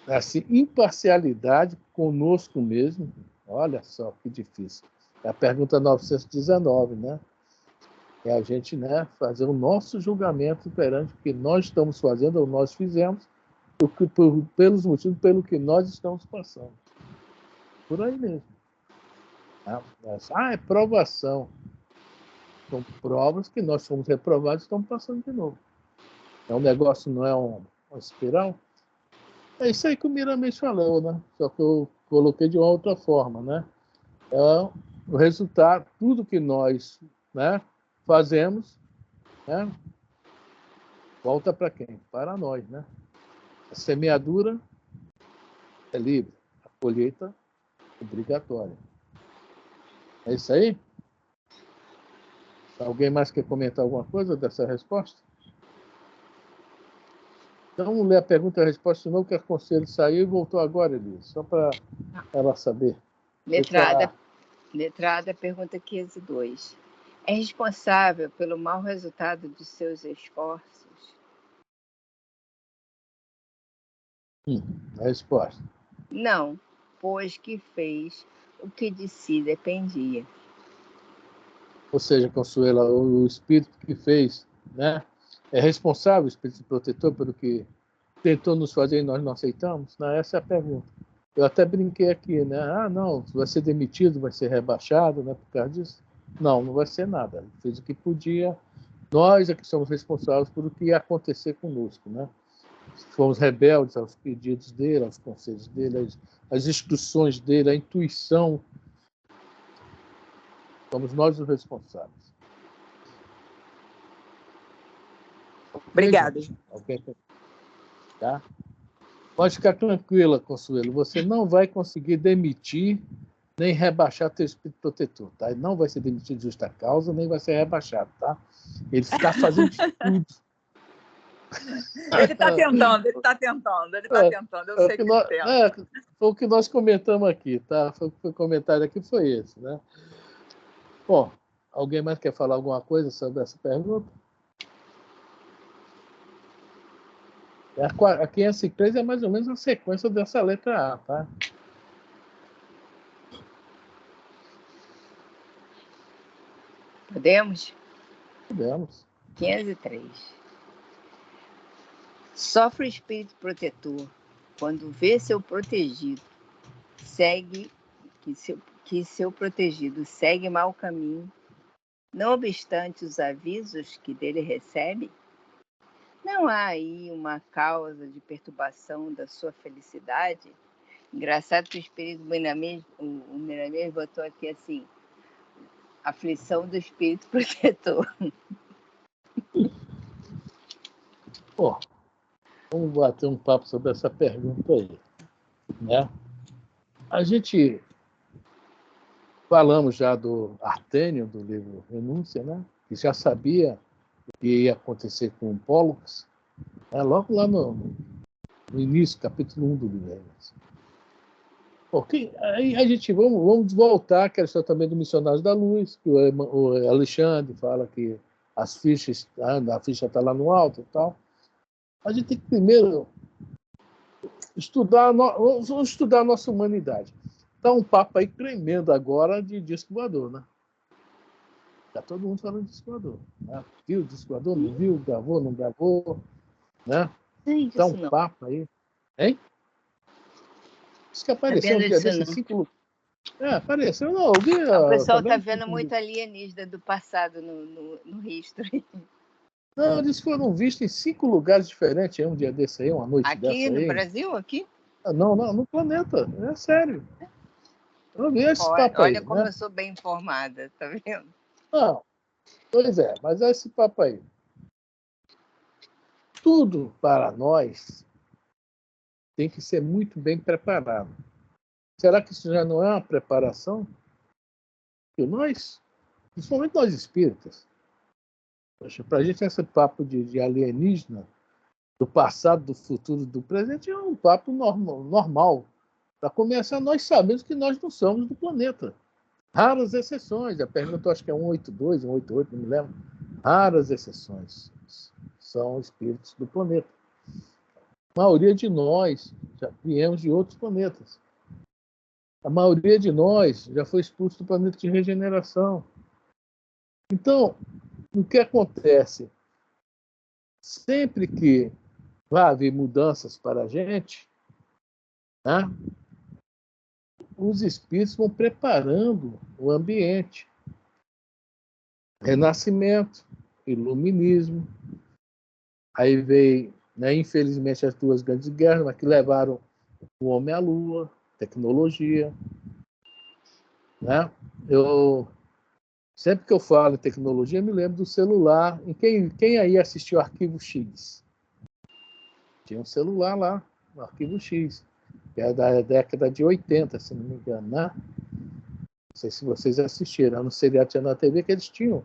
assim, imparcialidade conosco mesmo. Olha só que difícil. É a pergunta 919, né? É a gente, né, fazer o nosso julgamento perante o que nós estamos fazendo ou nós fizemos, pelos motivos pelo que nós estamos passando. Por aí mesmo. É provação. São provas que nós fomos reprovados e estamos passando de novo. O negócio não é uma espiral. É isso aí que o Miramês falou, né? Só que eu coloquei de uma outra forma, né? É o resultado, tudo que nós, né, fazemos, né, volta para quem? Para nós, né? A semeadura é livre, a colheita é obrigatória. É isso aí? Alguém mais quer comentar alguma coisa dessa resposta? Então, vamos ler a pergunta e a resposta de novo, que a conselho saiu e voltou agora, Elisa, só para ela saber. Letrada, pergunta 502. É responsável pelo mau resultado de seus esforços? A resposta. Não, pois que fez o que de si dependia. Ou seja, Consuela, o espírito que fez, né, é responsável, o espírito protetor, pelo que tentou nos fazer e nós não aceitamos? Não, essa é a pergunta. Eu até brinquei aqui, né? Não, vai ser demitido, vai ser rebaixado, né, por causa disso. Não vai ser nada. Ele fez o que podia. Nós é que somos responsáveis por o que ia acontecer conosco, né? Se fomos rebeldes aos pedidos dele, aos conselhos dele, às instruções dele, à intuição, somos nós os responsáveis. Obrigada. Alguém quer... Tá? Pode ficar tranquila, Consuelo. Você não vai conseguir demitir nem rebaixar teu espírito protetor, tá? Ele não vai ser demitido de justa causa, nem vai ser rebaixado, tá? Ele está fazendo de tudo. Ele está tentando, ele está tentando, ele está tentando. Eu sei que ele tenta. Foi o que nós comentamos aqui, tá? O comentário aqui foi esse, né? Bom, alguém mais quer falar alguma coisa sobre essa pergunta? A 503 é mais ou menos a sequência dessa letra A, tá? Podemos? Podemos. 503. Sofre o espírito protetor quando vê seu protegido que seu protegido segue mau caminho, não obstante os avisos que dele recebe. Não há aí uma causa de perturbação da sua felicidade? Engraçado que o espírito Miramês botou aqui assim, aflição do espírito protetor. Bom, vamos bater um papo sobre essa pergunta aí, né? A gente falamos já do Artênio, do livro Renúncia, né? Que já sabia o que ia acontecer com o Pólux, né? Logo lá no início, capítulo 1 do livro. Okay. Aí a gente vamos voltar à questão também do Missionários da Luz, que o Alexandre fala que a ficha está lá no alto e tal. A gente tem que primeiro estudar a nossa humanidade. Está um papo aí tremendo agora de disco voador, né? Está todo mundo falando de disco voador. Né? Viu o disco voador? Não viu? Gravou? Não gravou? Né? Está um papo aí. Hein? Diz que apareceu um dia desse em 5 lugares. Apareceu. Não, eu vi, o pessoal está vendo muito alienígena do passado no History. Não, eles foram vistos em 5 lugares diferentes um dia desse aí, uma noite aqui, dessa aí. Aqui no Brasil? Aqui? Não, no planeta. É sério. Eu vi esse papo aí. Olha como eu sou bem informada, tá vendo? Não, pois é, mas é esse papo aí. Tudo para nós tem que ser muito bem preparado. Será que isso já não é uma preparação? Porque nós, principalmente nós espíritas, para a gente esse papo de alienígena, do passado, do futuro, do presente, é um papo normal. Para começar, nós sabemos que nós não somos do planeta. Raras exceções. A pergunta, acho que é 182, 188, não me lembro. Raras exceções. São espíritos do planeta. A maioria de nós já viemos de outros planetas. A maioria de nós já foi expulso do planeta de regeneração. Então, o que acontece? Sempre que vai haver mudanças para a gente, né, os espíritos vão preparando o ambiente. Renascimento, iluminismo. Aí veio, né, infelizmente, as 2 grandes guerras, mas que levaram o homem à Lua, tecnologia. Né? Sempre que eu falo em tecnologia, me lembro do celular. E quem aí assistiu Arquivo X? Tinha um celular lá, no Arquivo X, que é da década de 80, se não me engano, né? Não sei se vocês assistiram, no seriado tinha na TV que eles tinham.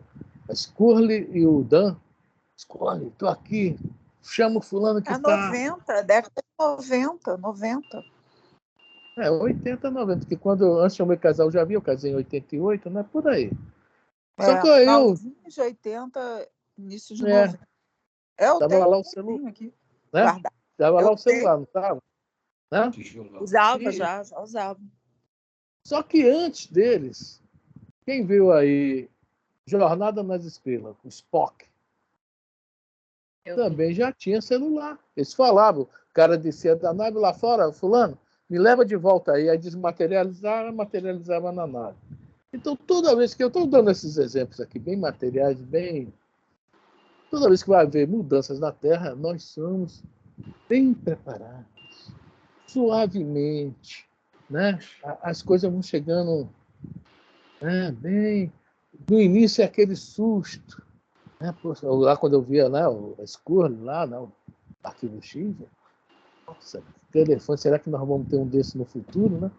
A Scully e o Dan. Scully, estou aqui, chama o fulano que está... 90, década de 90. 80, 90, porque antes de eu me casar, eu já vi, eu casei em 88, né? Por aí. Só que eu... de 80, início de 90. Tava lá o celular. Aqui. Né? Tava lá o celular, não estava? Né? Usava, já usava. Só que antes deles, quem viu aí Jornada nas Estrelas, o Spock, também já tinha celular. Eles falavam, o cara descia da nave lá fora, fulano, me leva de volta aí, materializava na nave. Então, toda vez que eu estou dando esses exemplos aqui, bem materiais, bem Toda vez que vai haver mudanças na Terra, nós somos bem preparados, suavemente, né? As coisas vão chegando, né, bem... No início é aquele susto, né? Poxa, lá quando eu via, né, o Scully lá, né, o Arquivo X, nossa, telefone, será que nós vamos ter um desse no futuro, né?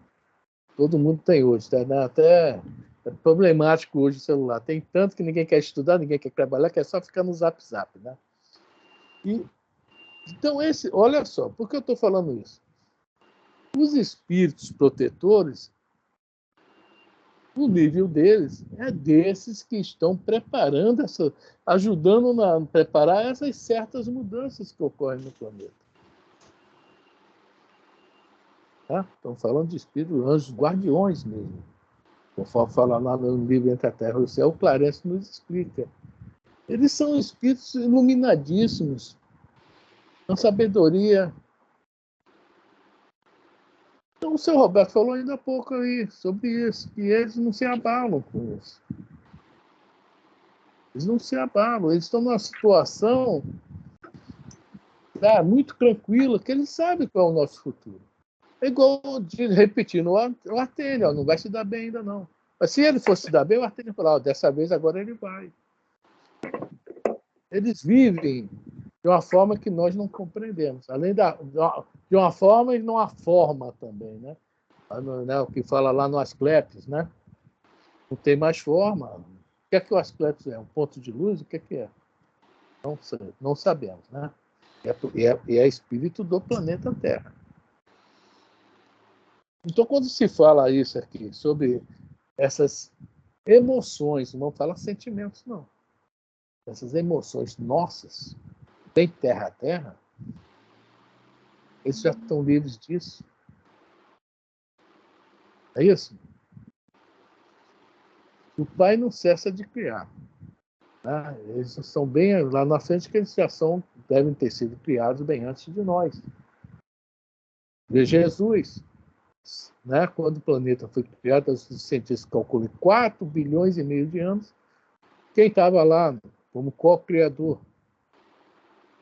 Todo mundo tem hoje, tá, né? Até é problemático hoje o celular. Tem tanto que ninguém quer estudar, ninguém quer trabalhar, quer só ficar no zap, né? Então, olha só, por que eu estou falando isso? Os espíritos protetores, o nível deles é desses que estão preparando, ajudando a preparar essas certas mudanças que ocorrem no planeta. Tá? Estão falando de espíritos, anjos guardiões mesmo. Conforme fala lá no livro Entre a Terra e o Céu, o Clarence nos explica. Eles são espíritos iluminadíssimos, com sabedoria. Então, o seu Roberto falou ainda há pouco aí sobre isso, que eles não se abalam com isso. Eles não se abalam, eles estão numa situação muito tranquila, que eles sabem qual é o nosso futuro. É igual, repetindo, o Artênio, não vai se dar bem ainda não. Mas se ele fosse se dar bem, o Artênio falava, dessa vez agora ele vai. Eles vivem de uma forma que nós não compreendemos. Além de uma forma e não há forma também, né? O que fala lá no Asclepios, né? Não tem mais forma. O que é que o Asclepios é? Um ponto de luz? O que é? Não sabemos, né? É espírito do planeta Terra. Então, quando se fala isso aqui, sobre essas emoções, não vamos falar sentimentos, não. Essas emoções nossas, bem terra a terra, eles já estão livres disso. É isso? O Pai não cessa de criar. Né? Eles são bem lá na frente, que eles já devem ter sido criados bem antes de nós. De Jesus, né? Quando o planeta foi criado, os cientistas calculam 4 bilhões e meio de anos. Quem estava lá como co-criador?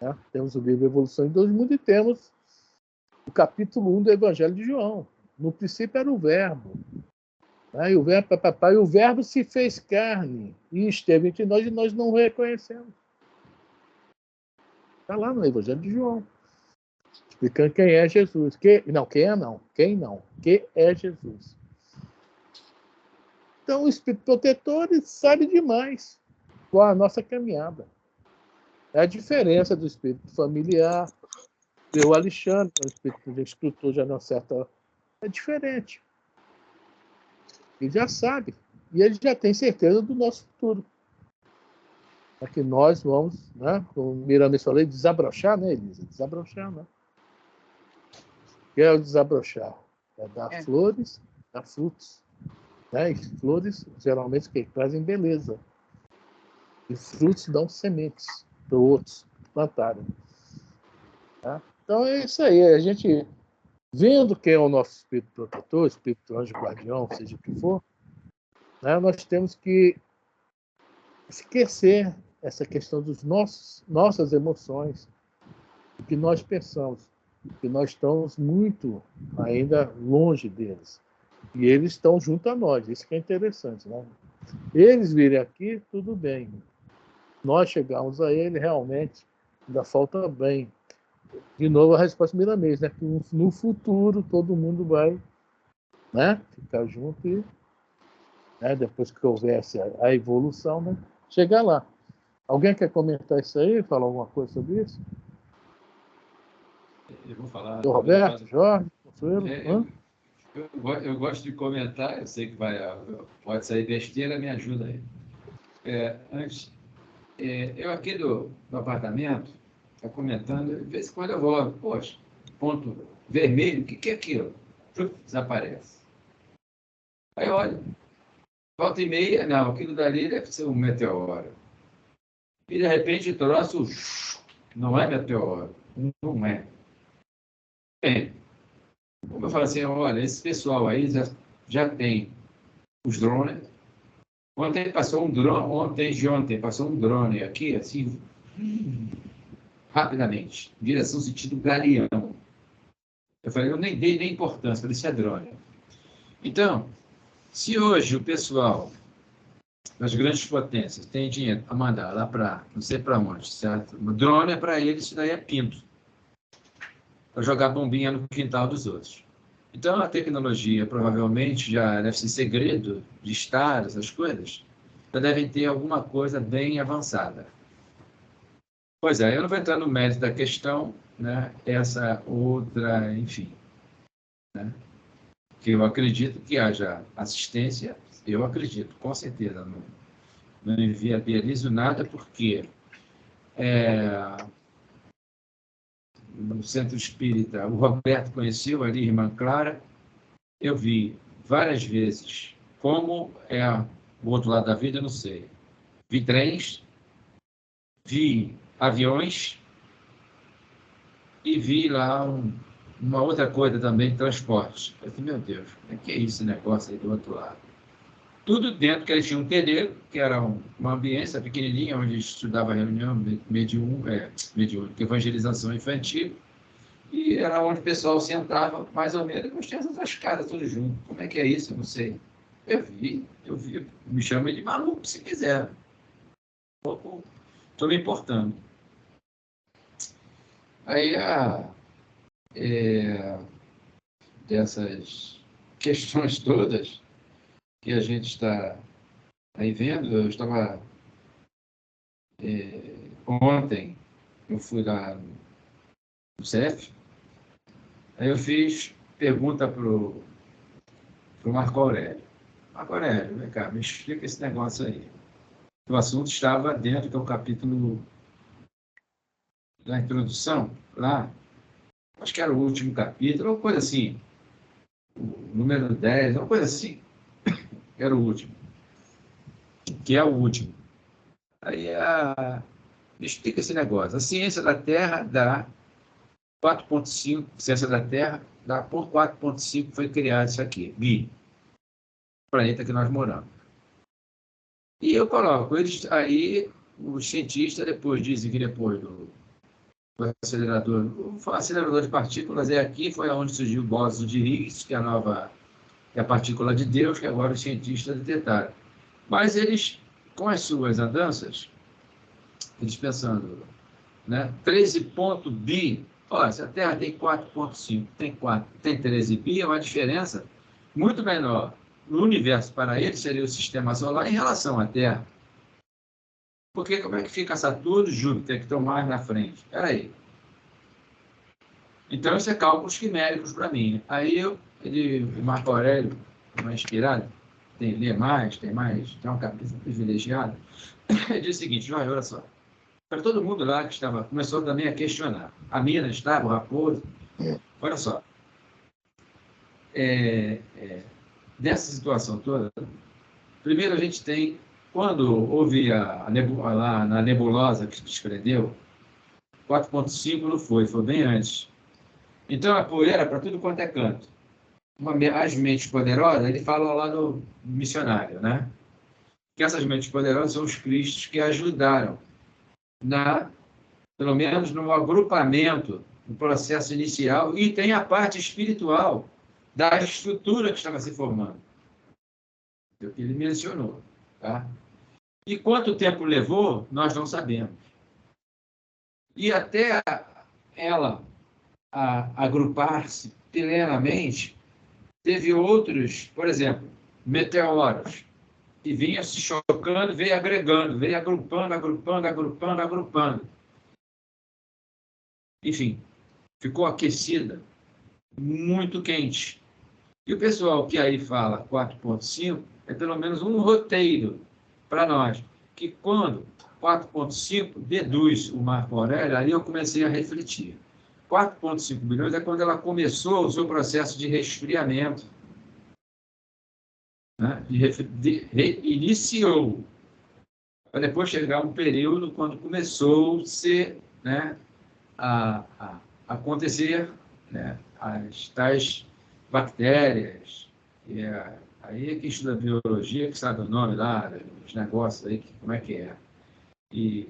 Né? Temos o livro Evolução em 2 Mundos e temos o capítulo 1 do Evangelho de João. No princípio era o Verbo. Né? E o Verbo se fez carne e esteve entre nós e nós não o reconhecemos. Está lá no Evangelho de João. Explicando quem é Jesus. Quem é Jesus. Então, o Espírito Protetor sabe demais qual a nossa caminhada. É a diferença do espírito familiar. O Alexandre, que é um espírito de escritor, já não certa. É diferente. Ele já sabe. E ele já tem certeza do nosso futuro. É que nós vamos, né, como o Miranda falou, desabrochar, né, Elisa? Desabrochar, né? O que é o desabrochar? É dar flores, dar frutos. Né? E flores, geralmente, que trazem beleza. E frutos dão sementes para outros plantarem. Tá? Então é isso aí. A gente, vendo quem é o nosso espírito protetor, espírito anjo guardião, seja o que for, né, nós temos que esquecer essa questão dos nossas emoções, do que nós pensamos, que nós estamos muito ainda longe deles. E eles estão junto a nós, isso que é interessante. Né? Eles virem aqui, tudo bem. Nós chegamos a ele, realmente, ainda falta bem. De novo, a resposta milanês, né? Que no futuro todo mundo vai, né, ficar junto e, né, depois que houvesse a evolução, né, chegar lá. Alguém quer comentar isso aí? Falar alguma coisa sobre isso? Eu vou falar. O Roberto, Jorge, Consuelo? Eu gosto de comentar, eu sei que pode sair besteira, me ajuda aí. Antes, eu aqui do apartamento, está comentando, de vez em quando eu vou, poxa, ponto vermelho, o que é aquilo? Desaparece. Aí olha, volta e meia, não, aquilo dali deve ser um meteoro. E de repente o troço não é meteoro, não é. Bem, como eu falo assim, olha, esse pessoal aí já tem os drones. Ontem passou um drone aqui, assim, rapidamente, direção sentido Galeão. Eu falei, eu nem dei nem importância, falei, isso é drone. Então, se hoje o pessoal das grandes potências tem dinheiro para mandar lá para não sei para onde, certo? O drone é para eles, isso daí é pinto, para jogar bombinha no quintal dos outros. Então, a tecnologia provavelmente já deve ser segredo de Estado, essas coisas, já devem ter alguma coisa bem avançada. Pois é, eu não vou entrar no mérito da questão, né? Essa outra, enfim, né? Que eu acredito que haja assistência, eu acredito, com certeza, não inviabilizo nada, porque no Centro Espírita, o Roberto conheceu ali, irmã Clara, eu vi várias vezes como é o outro lado da vida, eu não sei. Vi trens, vi aviões e vi lá uma outra coisa também, transporte. Eu falei, meu Deus, o que é esse negócio aí do outro lado? Tudo dentro, que eles tinham um terreiro, que era uma ambiência pequenininha, onde estudava reunião mediúnica, evangelização infantil, e era onde o pessoal sentava, mais ou menos, mas tinha essas outras caras tudo junto. Como é que é isso? Eu não sei. Eu vi, me chama de maluco, se quiser. Estou me importando. Aí, dessas questões todas que a gente está aí vendo, eu estava ontem, eu fui lá no CEF, aí eu fiz pergunta para o Marco Aurélio. Marco Aurélio, vem cá, me explica esse negócio aí. O assunto estava dentro do capítulo da introdução, lá, acho que era o último capítulo, uma coisa assim, o número 10, uma coisa assim, era o último, que é o último. Aí, me explica esse negócio. A ciência da Terra dá 4,5, ciência da Terra dá por 4,5 foi criado isso aqui, Bi, planeta que nós moramos. E eu coloco, eles aí, os cientistas depois dizem que depois do acelerador, o acelerador de partículas é aqui, foi onde surgiu o bóson de Higgs, que é a partícula de Deus, que agora os cientistas detectaram. Mas eles, com as suas andanças, eles pensando, né, 13 ponto bi, olha, se a Terra tem 4,5, tem 13 bi, é uma diferença muito menor no universo para eles, seria o sistema solar em relação à Terra. Porque como é que fica Saturno e Júpiter, que estão mais na frente? Espera aí. Então, isso é cálculos quiméricos para mim. Aí, o Marco Aurélio, mais inspirado, lê mais, tem uma cabeça privilegiada, ele diz o seguinte, olha só, para todo mundo lá que estava, começou também a questionar. A mina estava, o Raposo, olha só, nessa situação toda, primeiro a gente tem, quando houve lá na nebulosa que se desprendeu, 4,5 não foi bem antes. Então, a poeira para tudo quanto é canto. As mentes poderosas, ele fala lá no missionário, né? Que essas mentes poderosas são os cristos que ajudaram, pelo menos no agrupamento, no processo inicial, e tem a parte espiritual da estrutura que estava se formando. É o que ele mencionou. Tá? E quanto tempo levou, nós não sabemos. E até ela agrupar-se plenamente, teve outros, por exemplo, meteoros, que vinha se chocando, veio agregando, veio agrupando. Enfim, ficou aquecida, muito quente. E o pessoal que aí fala 4,5 é pelo menos um roteiro para nós, que quando 4,5 deduz o Marco Aurélio, aí eu comecei a refletir. 4,5 bilhões é quando ela começou o seu processo de resfriamento. Né? Iniciou, para depois chegar um período quando começou né, a acontecer, né, as tais bactérias, aí é que estuda biologia, que sabe o nome lá, os negócios aí, como é que é.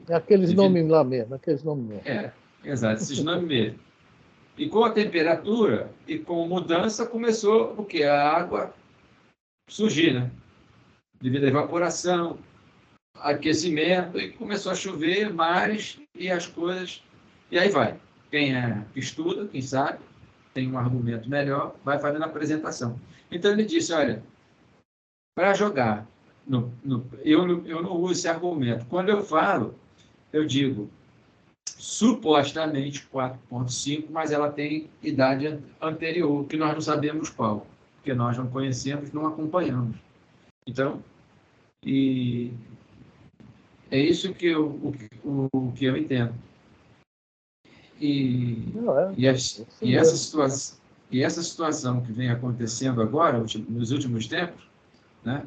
É aqueles nomes lá mesmo, aqueles nomes mesmo. Exato, esses nomes mesmo. E com a temperatura e com mudança começou o quê? A água surgir, né? Devido à evaporação, aquecimento, e começou a chover, mares e as coisas. E aí vai. Quem estuda, quem sabe, tem um argumento melhor, vai fazendo a apresentação. Então ele disse, olha, para jogar, eu não uso esse argumento. Quando eu falo, eu digo supostamente 4,5, mas ela tem idade anterior, que nós não sabemos qual, porque nós não conhecemos, não acompanhamos. Então, e é isso que o que eu entendo. Essa situação que vem acontecendo agora, nos últimos tempos, né,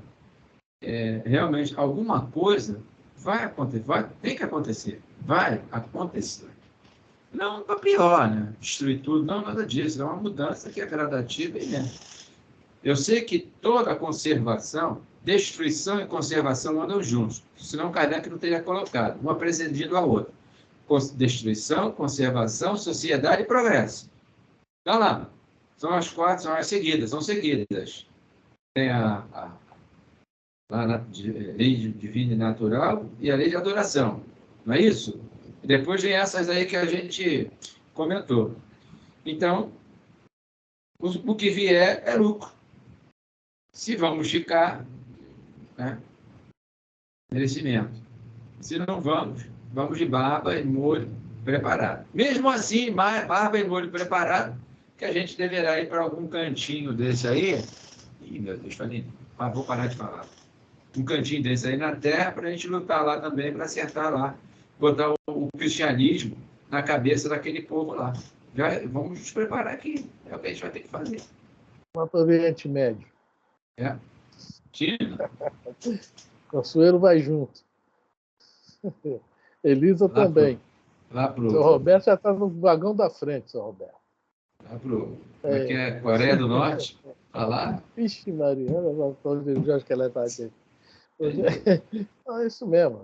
realmente alguma coisa vai acontecer, tem que acontecer, vai acontecer. Não para pior, né? Destruir tudo, não, nada disso. É uma mudança que é gradativa e lenta. Eu sei que toda conservação, destruição e conservação andam juntos, senão Kardec não teria colocado, uma precedendo a outra. Destruição, conservação, sociedade e progresso. Então lá, são as quatro, são seguidas. Tem a lei divina e natural e a lei de adoração. Não é isso? E depois vem essas aí que a gente comentou. Então, o que vier é lucro. Se vamos ficar, né, merecimento. Se não vamos de barba e molho preparado. Mesmo assim, barba e molho preparado, que a gente deverá ir para algum cantinho desse aí. Ih, meu Deus, falei, vou parar de falar. Um cantinho desse aí na Terra para a gente lutar lá também, para acertar lá, botar o cristianismo na cabeça daquele povo lá. Vamos nos preparar aqui, é o que a gente vai ter que fazer. Mas para o Oriente Médio. China. Consuelo vai junto. Elisa lá também. Seu Roberto já está no vagão da frente, seu Roberto. Lá pro... Como é que é? Coreia do Norte? Está lá? Vixe, Mariana, eu acho que ela está aqui. É isso mesmo.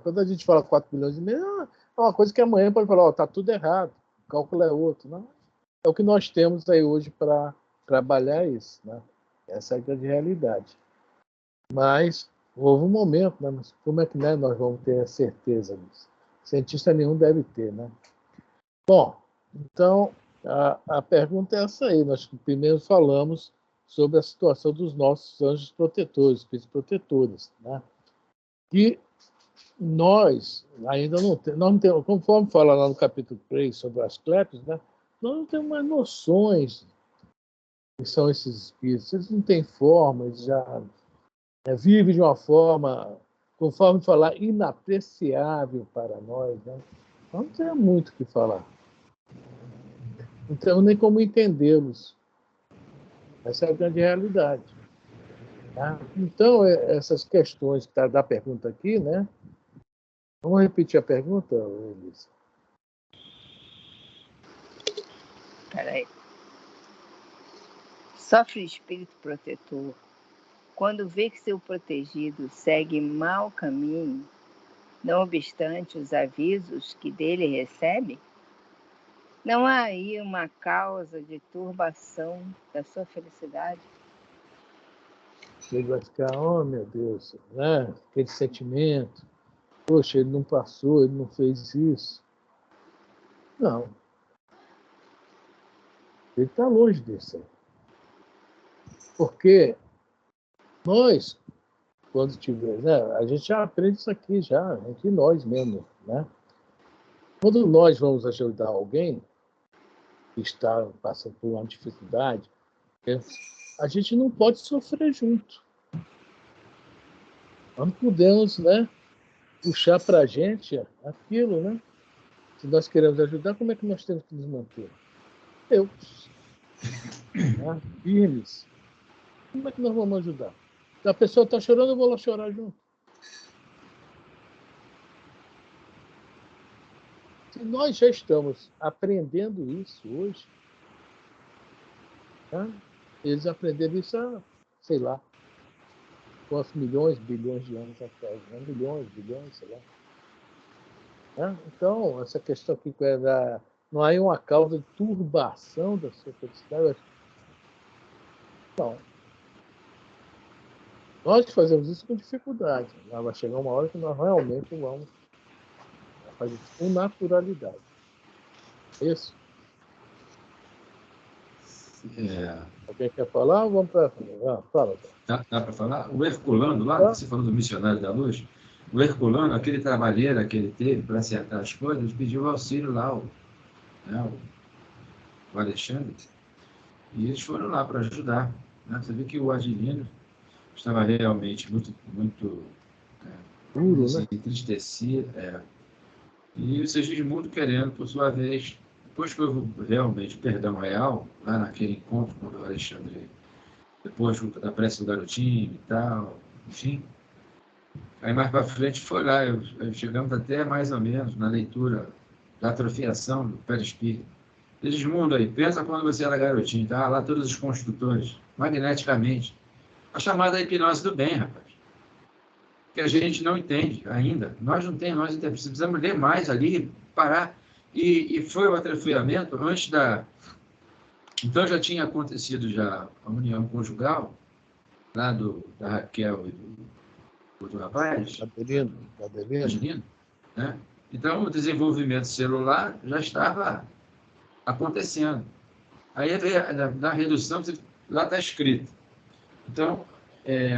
Quando a gente fala 4 milhões e meio, é uma coisa que amanhã pode falar, está tudo errado, o cálculo é outro. Não? É o que nós temos aí hoje para trabalhar isso. Né? Essa é a grande realidade. Mas houve um momento, né? Mas como é que, né, nós vamos ter a certeza disso? Cientista nenhum deve ter. Né? Bom, então, a pergunta é essa aí. Nós primeiro falamos sobre a situação dos nossos anjos protetores, espíritos protetores, né? E nós ainda não temos, conforme fala lá no capítulo 3 sobre as clepes, né? Nós não temos mais noções que são esses espíritos. Eles não têm forma, eles já vivem de uma forma, conforme falar, inapreciável para nós, né? Então, não tem muito o que falar. Não temos nem como entendê-los. Essa é a grande realidade. Tá? Então, essas questões que está da pergunta aqui, né? Vamos repetir a pergunta, Elisa? Espera aí. Sofre o espírito protetor quando vê que seu protegido segue mau caminho, não obstante os avisos que dele recebe? Não há aí uma causa de turbação da sua felicidade? Ele vai ficar, oh meu Deus, né? Aquele sentimento, poxa, ele não passou, ele não fez isso. Não. Ele está longe disso aí. Porque nós, quando tiver, né? A gente já aprende isso aqui já, entre nós mesmo, né? Quando nós vamos ajudar alguém que está passando por uma dificuldade, a gente não pode sofrer junto. Nós não podemos, né, puxar para a gente aquilo, né? Se nós queremos ajudar, como é que nós temos que nos manter? Né? Firmes. Como é que nós vamos ajudar? Se a pessoa está chorando, eu vou lá chorar junto. Se nós já estamos aprendendo isso hoje, né? Eles aprenderam isso há, sei lá, quantos milhões, bilhões de anos atrás, né? Milhões, bilhões, sei lá. Né? Então, essa questão aqui não há uma causa de turbação da sua felicidade. Não. Nós fazemos isso com dificuldade. Vai chegar uma hora que nós realmente vamos fazer isso com naturalidade. Isso. Alguém quer falar? Vamos para. Fala. Dá para falar? O Herculano, lá, você falou do missionário da luz, o Herculano, aquele trabalheira que ele teve para acertar as coisas, ele pediu auxílio lá, o Alexandre, e eles foram lá para ajudar. Né? Você vê que o Adilino estava realmente muito Duro, assim, né? entristecido. E o Segismundo querendo, por sua vez, depois que houve realmente perdão real, lá naquele encontro com o Alexandre, depois da prece do garotinho e tal, enfim. Aí mais para frente foi lá, chegamos até mais ou menos na leitura da atrofiação do perispírito. Segismundo aí, pensa quando você era garotinho, tá? Lá todos os construtores, magneticamente. A chamada hipnose do bem, rapaz. Que a gente não entende ainda. Nós não temos, nós precisamos ler mais ali, parar. E foi o atrofiamento antes da... Então já tinha acontecido já a união conjugal, lá da Raquel e do outro rapaz, Adelino, né? Então o desenvolvimento celular já estava acontecendo. Aí na redução, lá está escrito. Então,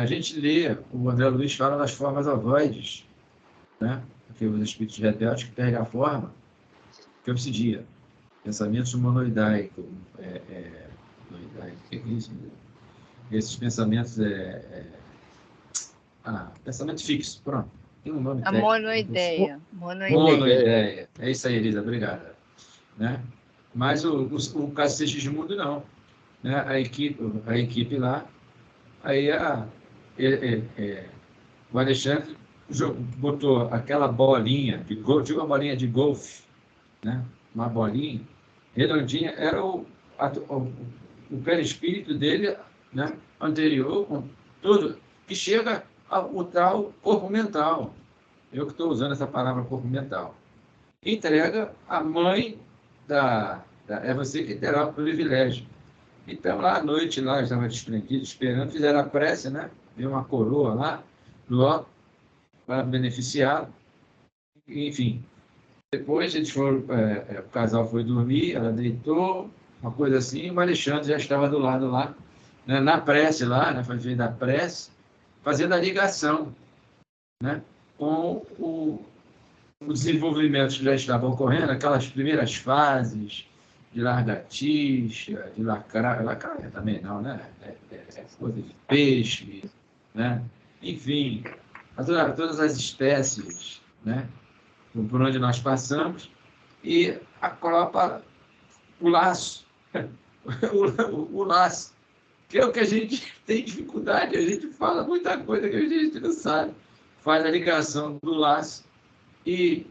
a gente lê, o André Luiz fala das formas ovoides, né? Porque os espíritos rebeldes que perdem a forma, que obsidia. Pensamentos monoidaicos. O que é isso? Esses pensamentos pensamento fixo, pronto. Tem um nome técnico. Monoideia. Monoideia. É isso aí, Elisa, obrigada. Né? Mas o caso de Segismundo, não. Né? A equipe lá, aí o Alexandre botou aquela bolinha de golfe, uma bolinha de golfe, né? Uma bolinha redondinha, era o perispírito dele, né? Anterior, com tudo, que chega ao tal corpo mental. Eu que estou usando essa palavra corpo mental. Entrega a mãe é você que terá o privilégio. Então, lá à noite, lá, estava desprendido, esperando, fizeram a prece, né? Deu uma coroa lá, logo, para beneficiá-lo. Enfim, depois eles foram, o casal foi dormir, ela deitou, uma coisa assim, e o Alexandre já estava do lado lá, né? Na prece lá, né? Fazendo a prece, fazendo a ligação, né? Com o desenvolvimento que já estava ocorrendo, aquelas primeiras fases de largatixa, de lacraia também não, né? Coisa de peixe, né? Enfim, todas as espécies, né? Por onde nós passamos, e coloca o laço, o laço, que é o que a gente tem dificuldade, a gente fala muita coisa que a gente não sabe, faz a ligação do laço e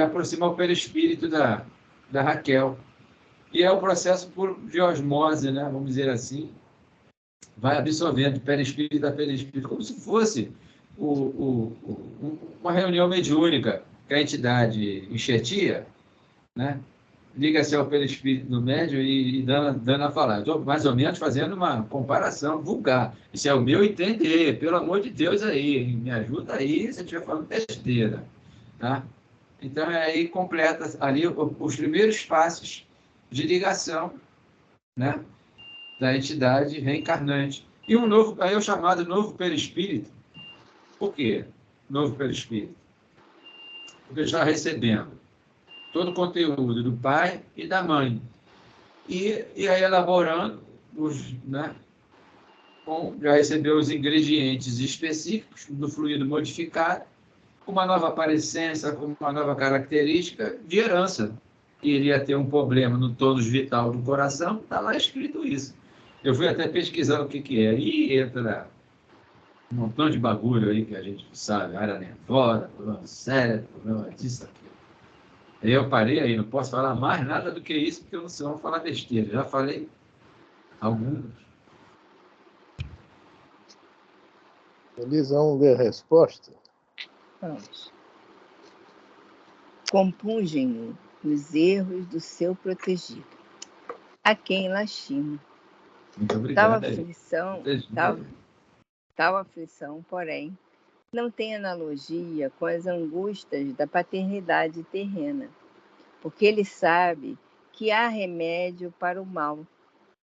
aproxima o perispírito da Raquel. E é o processo de osmose, né? Vamos dizer assim, vai absorvendo perispírito a perispírito, como se fosse uma reunião mediúnica que a entidade enxertia, né? Liga-se ao perispírito do médium e dando a falar. Estou mais ou menos fazendo uma comparação vulgar. Isso é o meu entender, pelo amor de Deus aí, me ajuda aí se eu estiver falando besteira. Tá? Então, aí completa ali os primeiros passos de ligação, né, da entidade reencarnante. E aí é o chamado novo perispírito. Por quê? Novo perispírito. Porque está recebendo todo o conteúdo do pai e da mãe. E aí elaborando, né, já recebeu os ingredientes específicos do fluido modificado, com uma nova aparência, com uma nova característica de herança. Iria ter um problema no tônus vital do coração, está lá escrito isso. Eu fui até pesquisar o que é. E entra um montão de bagulho aí que a gente sabe, área nervosa, problema cérebro, problema disso, aquilo. Aí eu parei aí, não posso falar mais nada do que isso, porque eu não sei, vou falar besteira. Já falei alguns. Eles vão ler a resposta? Vamos. compungem-no nos erros do seu protegido, a quem lastima. Muito Tal obrigado. aflição, porém, não tem analogia com as angústias da paternidade terrena, porque ele sabe que há remédio para o mal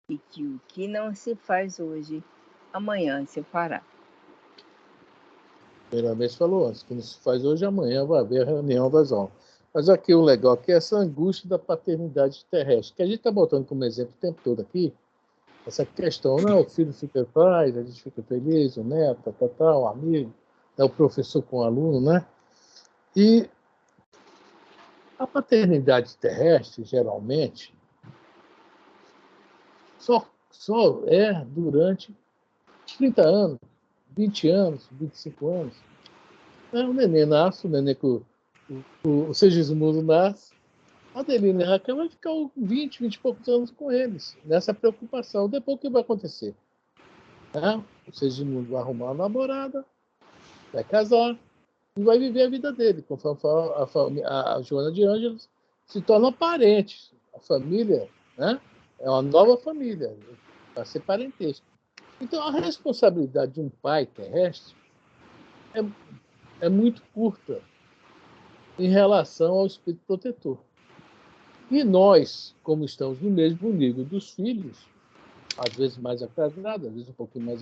e que o que não se faz hoje, amanhã se fará. Primeira vez falou antes, que não se faz hoje, amanhã vai haver a reunião das almas. Mas aqui o legal aqui é essa angústia da paternidade terrestre, que a gente está botando como exemplo o tempo todo aqui, essa questão, não, o filho fica paz, a gente fica feliz, o neto, o amigo, o professor com o aluno, né? E a paternidade terrestre, geralmente, só é durante 30 anos, 20 anos, 25 anos. O neném nasce, o neném com o Segismundo nasce, a Adelina e a Raquel vai ficar 20 e poucos anos com eles, nessa preocupação. Depois o que vai acontecer? O Segismundo vai arrumar uma namorada, vai casar e vai viver a vida dele, conforme a Joana de Ângeles se torna parente. A família, né, é uma nova família, vai ser parentesco. Então, a responsabilidade de um pai terrestre é muito curta em relação ao espírito protetor. E nós, como estamos no mesmo nível dos filhos, às vezes mais atrasados, às vezes um pouquinho mais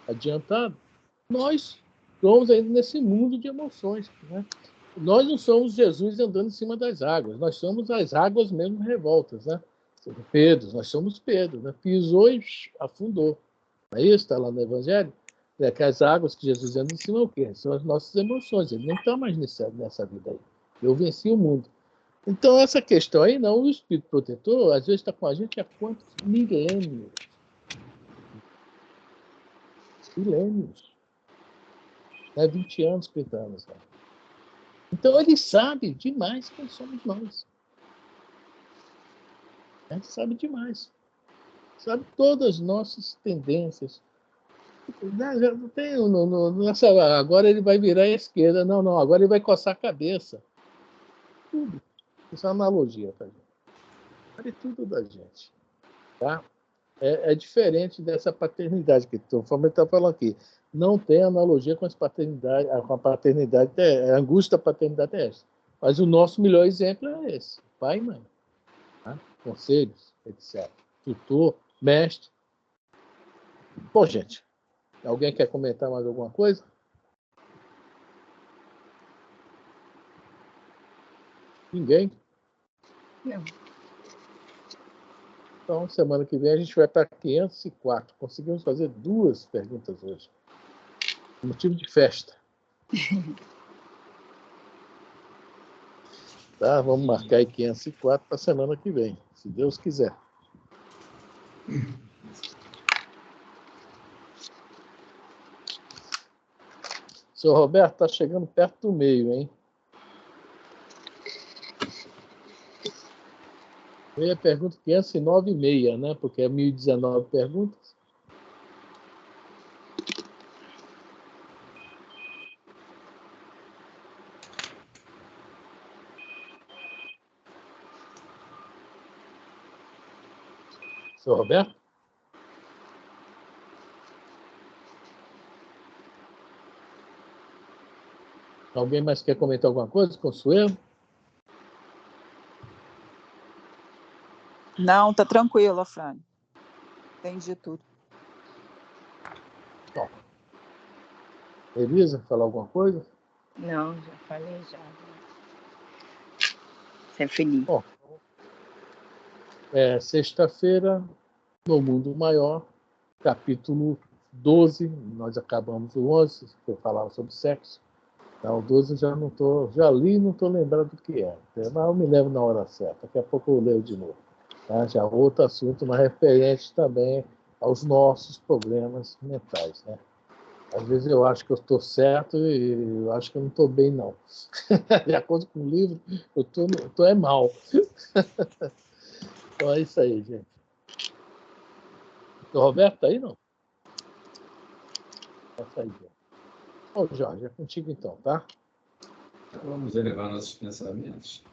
adiantado, nós estamos ainda nesse mundo de emoções. Né? Nós não somos Jesus andando em cima das águas, nós somos as águas mesmo revoltas. Né? Pedro, nós somos Pedro, né? Pisou e afundou. Não é isso? Está lá no Evangelho? É que as águas que Jesus anda em cima é o quê? São as nossas emoções. Ele não está mais nessa vida aí. Eu venci o mundo. Então, essa questão aí, não, o espírito protetor, às vezes está com a gente há quantos milênios? Milênios. 20 anos, 30 anos. Né? Então, ele sabe demais quem somos nós. Ele sabe demais. Sabe todas as nossas tendências. Não tem, agora ele vai virar à esquerda. Não, agora ele vai coçar a cabeça. Tudo. Isso é uma analogia, tá, gente? Sabe tudo da gente. Tá? É diferente dessa paternidade que o Fábio está falando aqui. Não tem analogia com a paternidade, a angústia da paternidade terrestre. Mas o nosso melhor exemplo é esse: pai e mãe. Tá? Conselhos, etc. Tutor, mestre. Bom, gente, alguém quer comentar mais alguma coisa? Ninguém? Não. Então, semana que vem a gente vai para 504. Conseguimos fazer 2 perguntas hoje. Motivo de festa. Tá? Vamos marcar aí 504 para a semana que vem, se Deus quiser. Senhor Roberto, está chegando perto do meio, hein? Eu ia pergunta 509,6, né? Porque é 1019 perguntas. Senhor Roberto? Alguém mais quer comentar alguma coisa? Consuelo? Não, tá tranquilo, Afrânio. Entendi tudo. Bom. Elisa, falar alguma coisa? Não, já falei já. Você é feliz. Bom, sexta-feira, no Mundo Maior, capítulo 12, nós acabamos o 11, que eu falava sobre sexo. Então, o 12 já li e não estou lembrando do que é. Mas eu me lembro na hora certa. Daqui a pouco eu leio de novo. Tá? Já outro assunto, mas referente também aos nossos problemas mentais. Né? Às vezes eu acho que eu estou certo e eu acho que eu não estou bem, não. De acordo com o livro, eu estou mal. Então é isso aí, gente. O Roberto está aí, não? Essa aí, gente. Bom, Jorge, é contigo então, tá? Vamos elevar nossos pensamentos